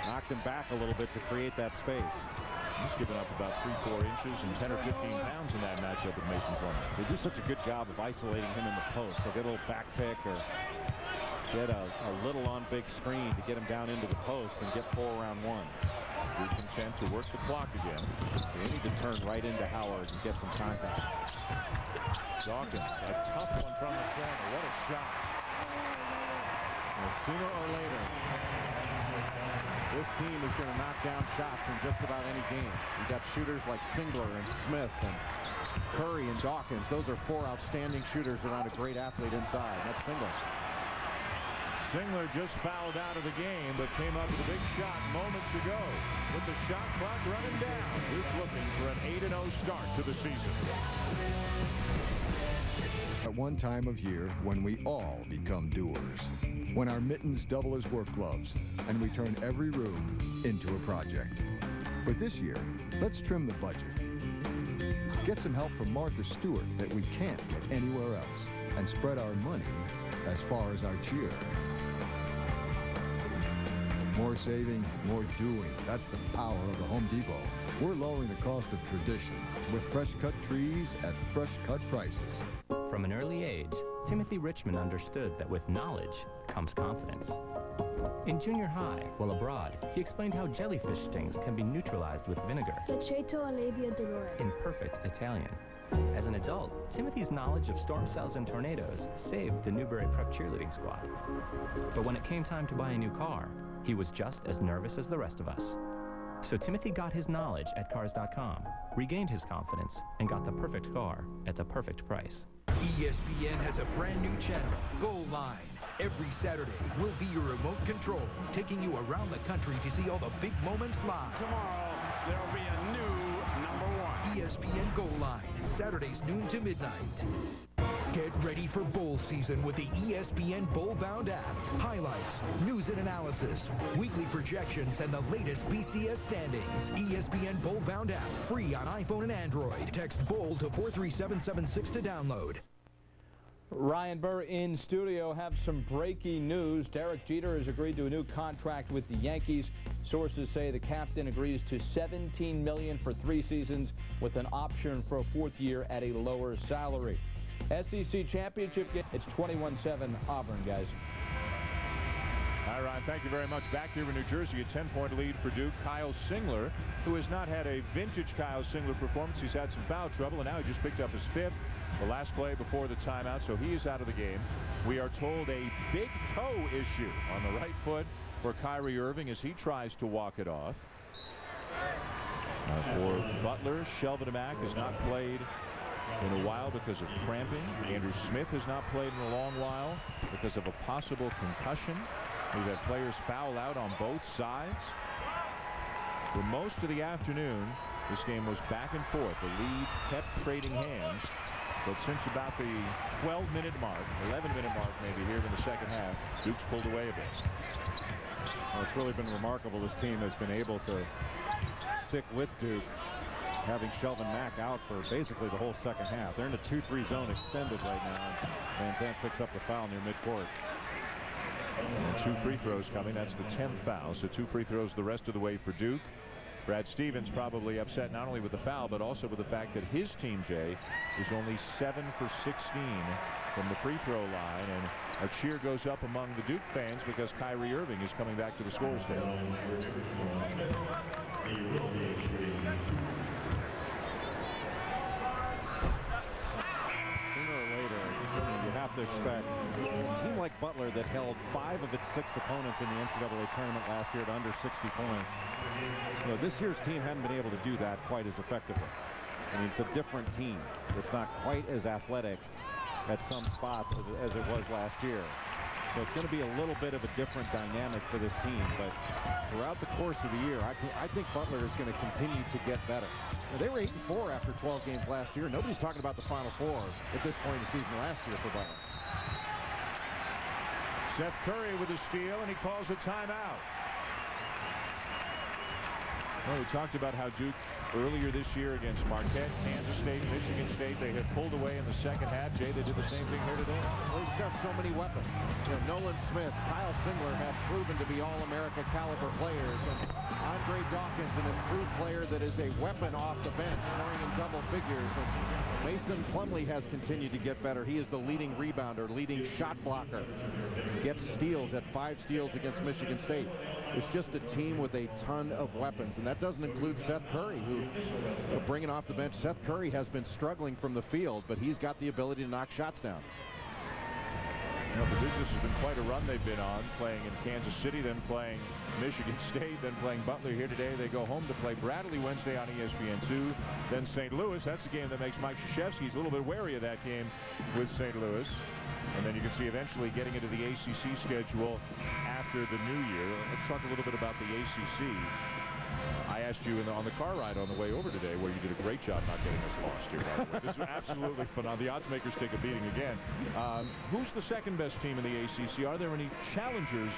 knocked him back a little bit to create that space. He's given up about 3-4 inches and 10 or 15 pounds in that matchup with Mason Plumlee. They do such a good job of isolating him in the post. They'll get a little back pick or Get a little on big screen to get him down into the post and get 4 around 1. Duke content to work the clock again. They need to turn right into Howard and get some contact. Dawkins, a tough one from the corner. What a shot. Well, sooner or later, this team is going to knock down shots in just about any game. You got shooters like Singler and Smith and Curry and Dawkins. Those are 4 outstanding shooters around a great athlete inside. That's Singler. Singler just fouled out of the game, but came up with a big shot moments ago. With the shot clock running down, Duke looking for an 8-0 start to the season. At one time of year when we all become doers. When our mittens double as work gloves, and we turn every room into a project. But this year, let's trim the budget. Get some help from Martha Stewart that we can't get anywhere else, and spread our money as far as our cheer. More saving, more doing. That's the power of the Home Depot. We're lowering the cost of tradition with fresh-cut trees at fresh-cut prices. From an early age, Timothy Richmond understood that with knowledge comes confidence. In junior high, while abroad, he explained how jellyfish stings can be neutralized with vinegar. In perfect Italian. As an adult, Timothy's knowledge of storm cells and tornadoes saved the Newbury Prep cheerleading squad. But when it came time to buy a new car, he was just as nervous as the rest of us. So Timothy got his knowledge at Cars.com, regained his confidence, and got the perfect car at the perfect price. ESPN has a brand new channel, Goal Line. Every Saturday, we'll be your remote control, taking you around the country to see all the big moments live. Tomorrow, there'll be a new #1. ESPN Goal Line, Saturdays noon to midnight. Get ready for bowl season with the ESPN Bowl-Bound app. Highlights, news and analysis, weekly projections, and the latest BCS standings. ESPN Bowl-Bound app, free on iPhone and Android. Text BOWL to 43776 to download. Ryan Burr in studio. Have some breaking news. Derek Jeter has agreed to a new contract with the Yankees. Sources say the captain agrees to $17 million for 3 seasons with an option for a 4th year at a lower salary. SEC championship game. It's 21-7 Auburn, guys. All right, thank you very much. Back here in New Jersey, a 10-point lead for Duke. Kyle Singler, who has not had a vintage Kyle Singler performance. He's had some foul trouble, and now he just picked up his 5th. The last play before the timeout, so he is out of the game. We are told a big toe issue on the right foot for Kyrie Irving as he tries to walk it off. For Butler, Shelvin Mack has not played in a while because of cramping. Andrew Smith has not played in a long while because of a possible concussion. We've had players foul out on both sides. For most of the afternoon, this game was back and forth. The lead kept trading hands. But since about the 12-minute mark, 11-minute mark maybe here in the second half, Duke's pulled away a bit. Well, it's really been remarkable. This team has been able to stick with Duke, having Shelvin Mack out for basically the whole second half. They're in a 2-3 zone extended right now. Van Zandt picks up the foul near midcourt. And 2 free throws coming. That's the 10th foul. So 2 free throws the rest of the way for Duke. Brad Stevens probably upset not only with the foul, but also with the fact that his team, Jay, is only 7 for 16 from the free throw line. And a cheer goes up among the Duke fans because Kyrie Irving is coming back to the scorer's table. Sooner or later, you have to expect a team like Butler that held 5 of its 6 opponents in the NCAA tournament last year to under 60 points. You know, this year's team hadn't been able to do that quite as effectively. I mean, it's a different team. It's not quite as athletic at some spots as it was last year. So it's going to be a little bit of a different dynamic for this team. But throughout the course of the year, I think Butler is going to continue to get better. Now, they were 8-4 after 12 games last year. Nobody's talking about the Final Four at this point in the season last year for Butler. Seth Curry with a steal, and he calls a timeout. Well, we talked about how Duke earlier this year against Marquette, Kansas State, Michigan State, they had pulled away in the second half. Jay, they did the same thing here today. Well, they just have so many weapons. You know, Nolan Smith, Kyle Singler have proven to be All-America caliber players, and Andre Dawkins, an improved player that is a weapon off the bench, scoring in double figures. And Mason Plumlee has continued to get better. He is the leading rebounder, leading shot blocker. Gets steals at 5 steals against Michigan State. It's just a team with a ton of weapons, and that doesn't include Seth Curry, who, bringing off the bench, Seth Curry has been struggling from the field, but he's got the ability to knock shots down. You know, for Duke, this has been quite a run they've been on, playing in Kansas City, then playing Michigan State, then playing Butler here today. They go home to play Bradley Wednesday on ESPN2, then St. Louis. That's the game that makes Mike Krzyzewski. He's a little bit wary of that game with St. Louis. And then you can see eventually getting into the ACC schedule after the new year. Let's talk a little bit about the ACC. I asked you on the car ride on the way over today, where you did a great job not getting us lost here. By the way. This was absolutely phenomenal. The odds makers take a beating again. Who's the second best team in the ACC? Are there any challengers?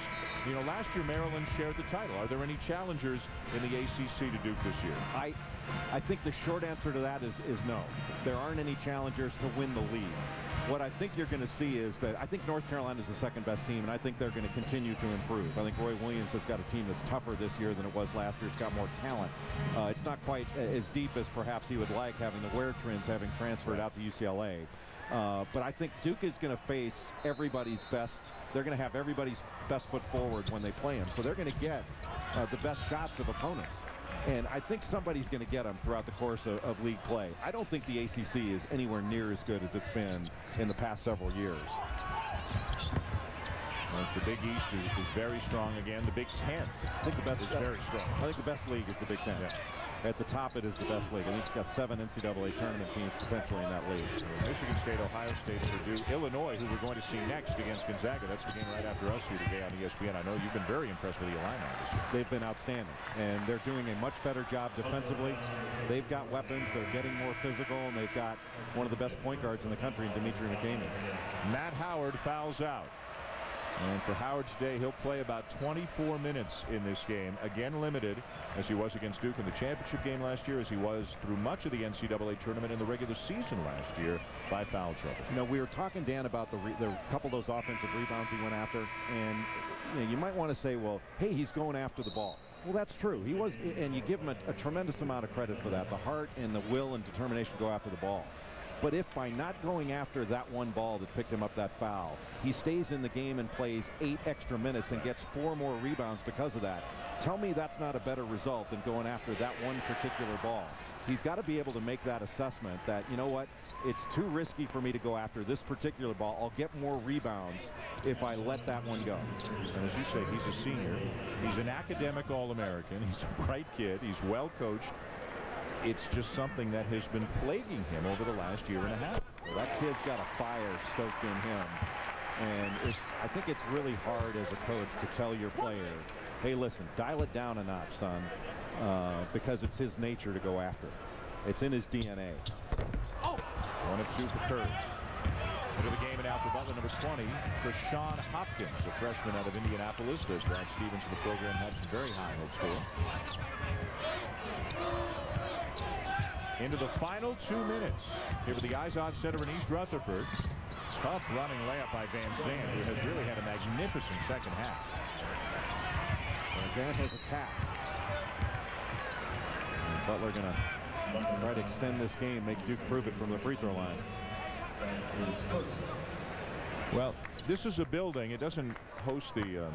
You know, last year Maryland shared the title. Are there any challengers in the ACC to Duke this year? I think the short answer to that is no. There aren't any challengers to win the league. What I think you're going to see is that I think North Carolina is the second best team, and I think they're going to continue to improve. I think Roy Williams has got a team that's tougher this year than it was last year. It's got more talent. It's not quite as deep as perhaps he would like, having the Ware twins having transferred out to UCLA. But I think Duke is going to face everybody's best. They're going to have everybody's best foot forward when they play them. So they're going to get the best shots of opponents. And I think somebody's going to get them throughout the course of league play. I don't think the ACC is anywhere near as good as it's been in the past several years. Well, the Big East is very strong again. The Big Ten, I think the best is very strong. I think the best league is the Big Ten. Yeah. At the top, it is the best league. I think it's got 7 NCAA tournament teams potentially in that league. Michigan State, Ohio State, Purdue, Illinois, who we're going to see next against Gonzaga. That's the game right after us here today on ESPN. I know you've been very impressed with the Illini this year. They've been outstanding, and they're doing a much better job defensively. They've got weapons. They're getting more physical, and they've got one of the best point guards in the country in Dimitri McCamey. Matt Howard fouls out. And for Howard today, he'll play about 24 minutes in this game. Again, limited, as he was against Duke in the championship game last year, as he was through much of the NCAA tournament in the regular season last year by foul trouble. You know, we were talking, Dan, about the couple of those offensive rebounds he went after. And you might want to say, well, hey, he's going after the ball. Well, that's true. He was, and you give him a tremendous amount of credit for that. The heart and the will and determination to go after the ball. But if by not going after that one ball that picked him up that foul, he stays in the game and plays 8 extra minutes and gets 4 more rebounds because of that, tell me that's not a better result than going after that one particular ball. He's got to be able to make that assessment that, you know what, it's too risky for me to go after this particular ball. I'll get more rebounds if I let that one go. And as you say, he's a senior. He's an academic All-American. He's a bright kid. He's well coached. It's just something that has been plaguing him over the last year and a half. Well, that kid's got a fire stoked in him. And I think it's really hard as a coach to tell your player, hey, listen, dial it down a notch, son, because it's his nature to go after it. It's in his DNA. Oh! 1 of 2 for Curry. Into the game and out for Butler, number 20, Rashawn Hopkins, a freshman out of Indianapolis that Brad Stevens of the program had some very high hopes for. Into the final 2 minutes. Here with the IZOD Center in East Rutherford. Tough running layup by Van Zandt, who has really had a magnificent second half. Van Zandt has attacked. And Butler going to try to extend this game, make Duke prove it from the free throw line. Well, this is a building. It doesn't host the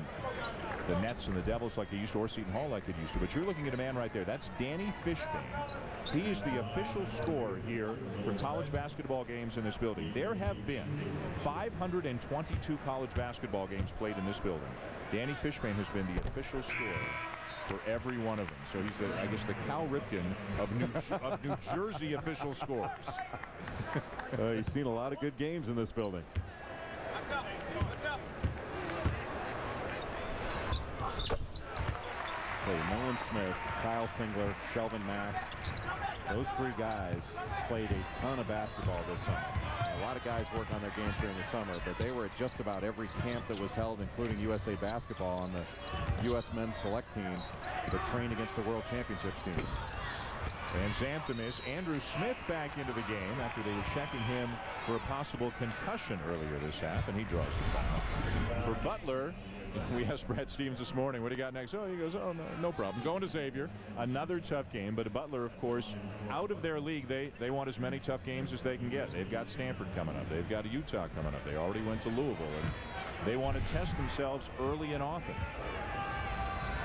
Nets and the Devils like they used to, or Seton Hall like it used to. But you're looking at a man right there. That's Danny Fishbane. He is the official scorer here for college basketball games in this building. There have been 522 college basketball games played in this building. Danny Fishbane has been the official scorer for every one of them. So he's, I guess, the Cal Ripken of New Jersey official scorers. He's seen a lot of good games in this building. Nolan Smith, Kyle Singler, Shelvin Mack. Those 3 guys played a ton of basketball this summer. A lot of guys work on their games during the summer, but they were at just about every camp that was held, including USA Basketball on the U.S. men's select team that trained against the World Championships team. Van Zandt to miss. Andrew Smith back into the game after they were checking him for a possible concussion earlier this half, and he draws the foul. For Butler, we asked Brad Stevens this morning, what do you got next? Oh, he goes, oh, no problem. Going to Xavier. Another tough game, but Butler, of course, out of their league, they want as many tough games as they can get. They've got Stanford coming up. They've got Utah coming up. They already went to Louisville, and they want to test themselves early and often.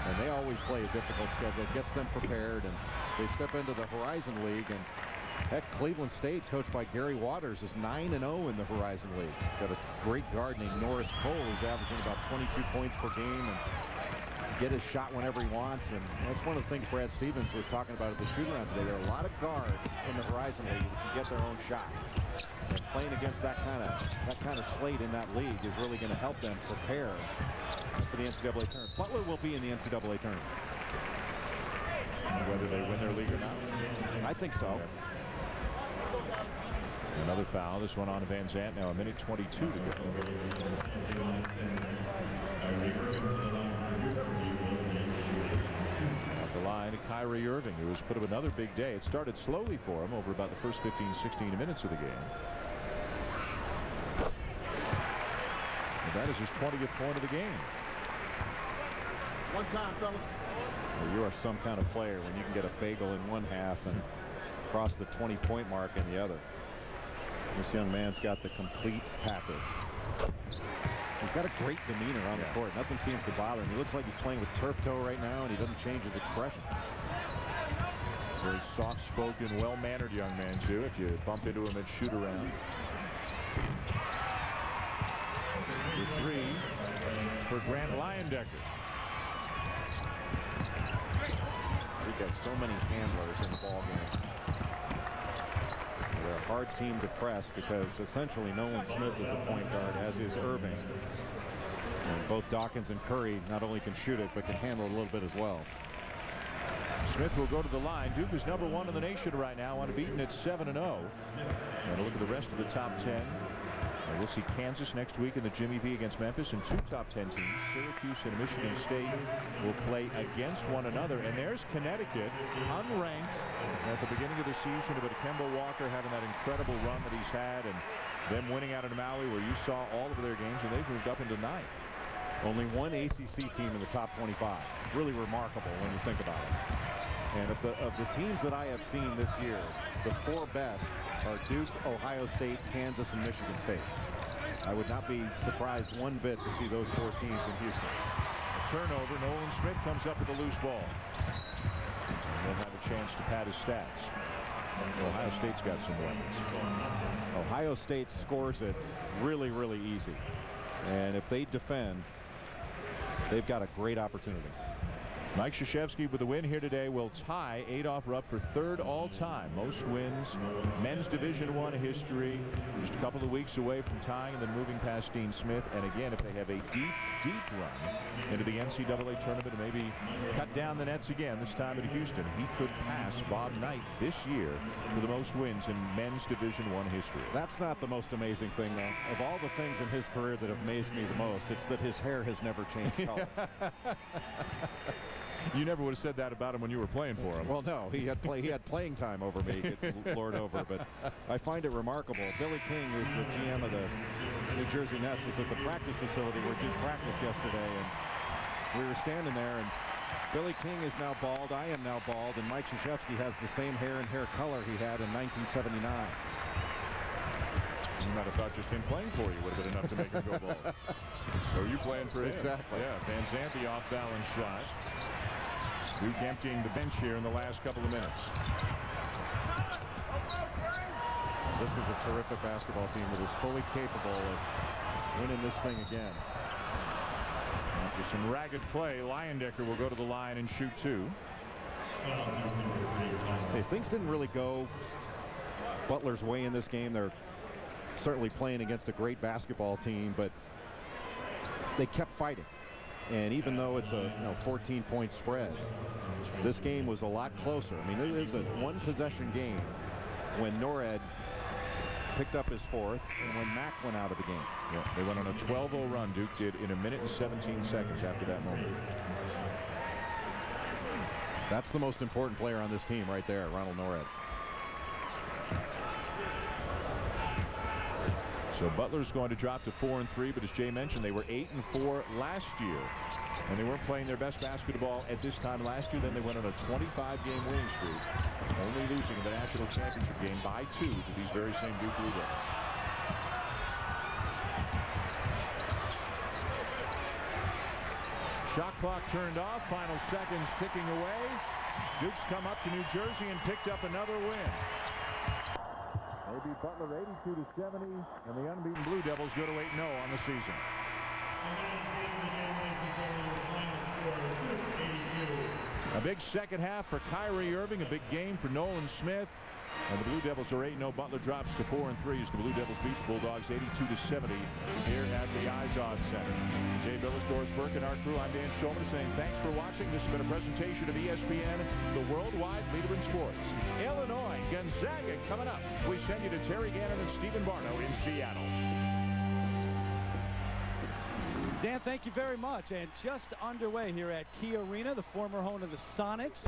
And they always play a difficult schedule. It gets them prepared, and they step into the Horizon League. And heck, Cleveland State, coached by Gary Waters, is 9-0 in the Horizon League. Got a great guard named Norris Cole, who's averaging about 22 points per game and get his shot whenever he wants. And that's one of the things Brad Stevens was talking about at the shoot-around today. There are a lot of guards in the Horizon League that can get their own shot. And playing against that kind of slate in that league is really going to help them prepare for the NCAA tournament. Butler will be in the NCAA tournament. Whether they win their league or not? I think so. Another foul. This one on Van Zandt. Now a minute 22 to go. At the line to Kyrie Irving, who has put up another big day. It started slowly for him over about the first 15-16 minutes of the game. And that is his 20th point of the game. One time, fellas. Well, you are some kind of player when you can get a bagel in one half and cross the 20-point mark in the other. This young man's got the complete package. He's got a great demeanor on the court. Nothing seems to bother him. He looks like he's playing with turf toe right now, and he doesn't change his expression. Very soft-spoken, well-mannered young man, too, if you bump into him at shoot-around. The three for Grant Leyendecker. We've got so many handlers in the ball game. They're a hard team to press because essentially Nolan Smith is a point guard, as is Irving. And both Dawkins and Curry not only can shoot it, but can handle it a little bit as well. Smith will go to the line. Duke is #1 in the nation right now, unbeaten at 7-0. And a look at the rest of the top 10. And we'll see Kansas next week in the Jimmy V against Memphis, and two top 10 teams, Syracuse and Michigan State, will play against one another. And there's Connecticut, unranked at the beginning of the season, but Kemba Walker having that incredible run that he's had, and them winning out of Maui, where you saw all of their games, and they've moved up into 9th. Only one ACC team in the top 25. Really remarkable when you think about it. And of the teams that I have seen this year, the 4 best are Duke, Ohio State, Kansas, and Michigan State. I would not be surprised one bit to see those 4 teams in Houston. A turnover. Nolan Smith comes up with a loose ball. And they'll have a chance to pad his stats. Ohio State's got some weapons. Ohio State scores it really, really easy. And if they defend, they've got a great opportunity. Mike Krzyzewski with the win here today will tie Adolph Rupp for 3rd all-time. Most wins, men's Division I history. Just a couple of weeks away from tying and then moving past Dean Smith. And again, if they have a deep, deep run into the NCAA tournament and maybe cut down the nets again, this time at Houston, he could pass Bob Knight this year for the most wins in men's Division I history. That's not the most amazing thing, though. Of all the things in his career that have amazed me the most, it's that his hair has never changed color. You never would have said that about him when you were playing for him. Well, no, he had playing time over me, Lord over. But I find it remarkable. Billy King, who's the GM of the New Jersey Nets, was at the practice facility where Duke practiced yesterday, and we were standing there, and Billy King is now bald. I am now bald, and Mike Krzyzewski has the same hair and hair color he had in 1979. You might have thought just him playing for you would have been enough to make him go bald. Or you playing for him. Exactly. Yeah, Van Zandt, the off-balance shot. Duke emptying the bench here in the last couple of minutes. This is a terrific basketball team that is fully capable of winning this thing again. After some ragged play, Leyendecker will go to the line and shoot 2. Hey, things didn't really go Butler's way in this game. They're certainly playing against a great basketball team, but they kept fighting. And even though it's a 14-point spread, this game was a lot closer. I mean, it was a one-possession game when Norred picked up his 4th and when Mack went out of the game. Yeah, they went on a 12-0 run. Duke did in a minute and 17 seconds after that moment. That's the most important player on this team right there, Ronald Norred. So Butler's going to drop to 4-3, but as Jay mentioned, they were 8-4 last year. And they weren't playing their best basketball at this time last year. Then they went on a 25-game winning streak, only losing in the national championship game by 2 to these very same Duke Blue Devils. Shot clock turned off, final seconds ticking away. Duke's come up to New Jersey and picked up another win. They beat Butler 82-70, and the unbeaten Blue Devils go to 8-0 on the season. A big second half for Kyrie Irving, a big game for Nolan Smith. And the Blue Devils are 8-0. Butler drops to 4-3 as the Blue Devils beat the Bulldogs 82-70 here at the IZOD Center. Jay Billis, Doris Burke, and our crew, I'm Dan Shulman saying thanks for watching. This has been a presentation of ESPN, the worldwide leader in sports. Illinois, Gonzaga coming up. We send you to Terry Gannon and Stephen Barno in Seattle. Dan, thank you very much. And just underway here at Key Arena, the former home of the Sonics.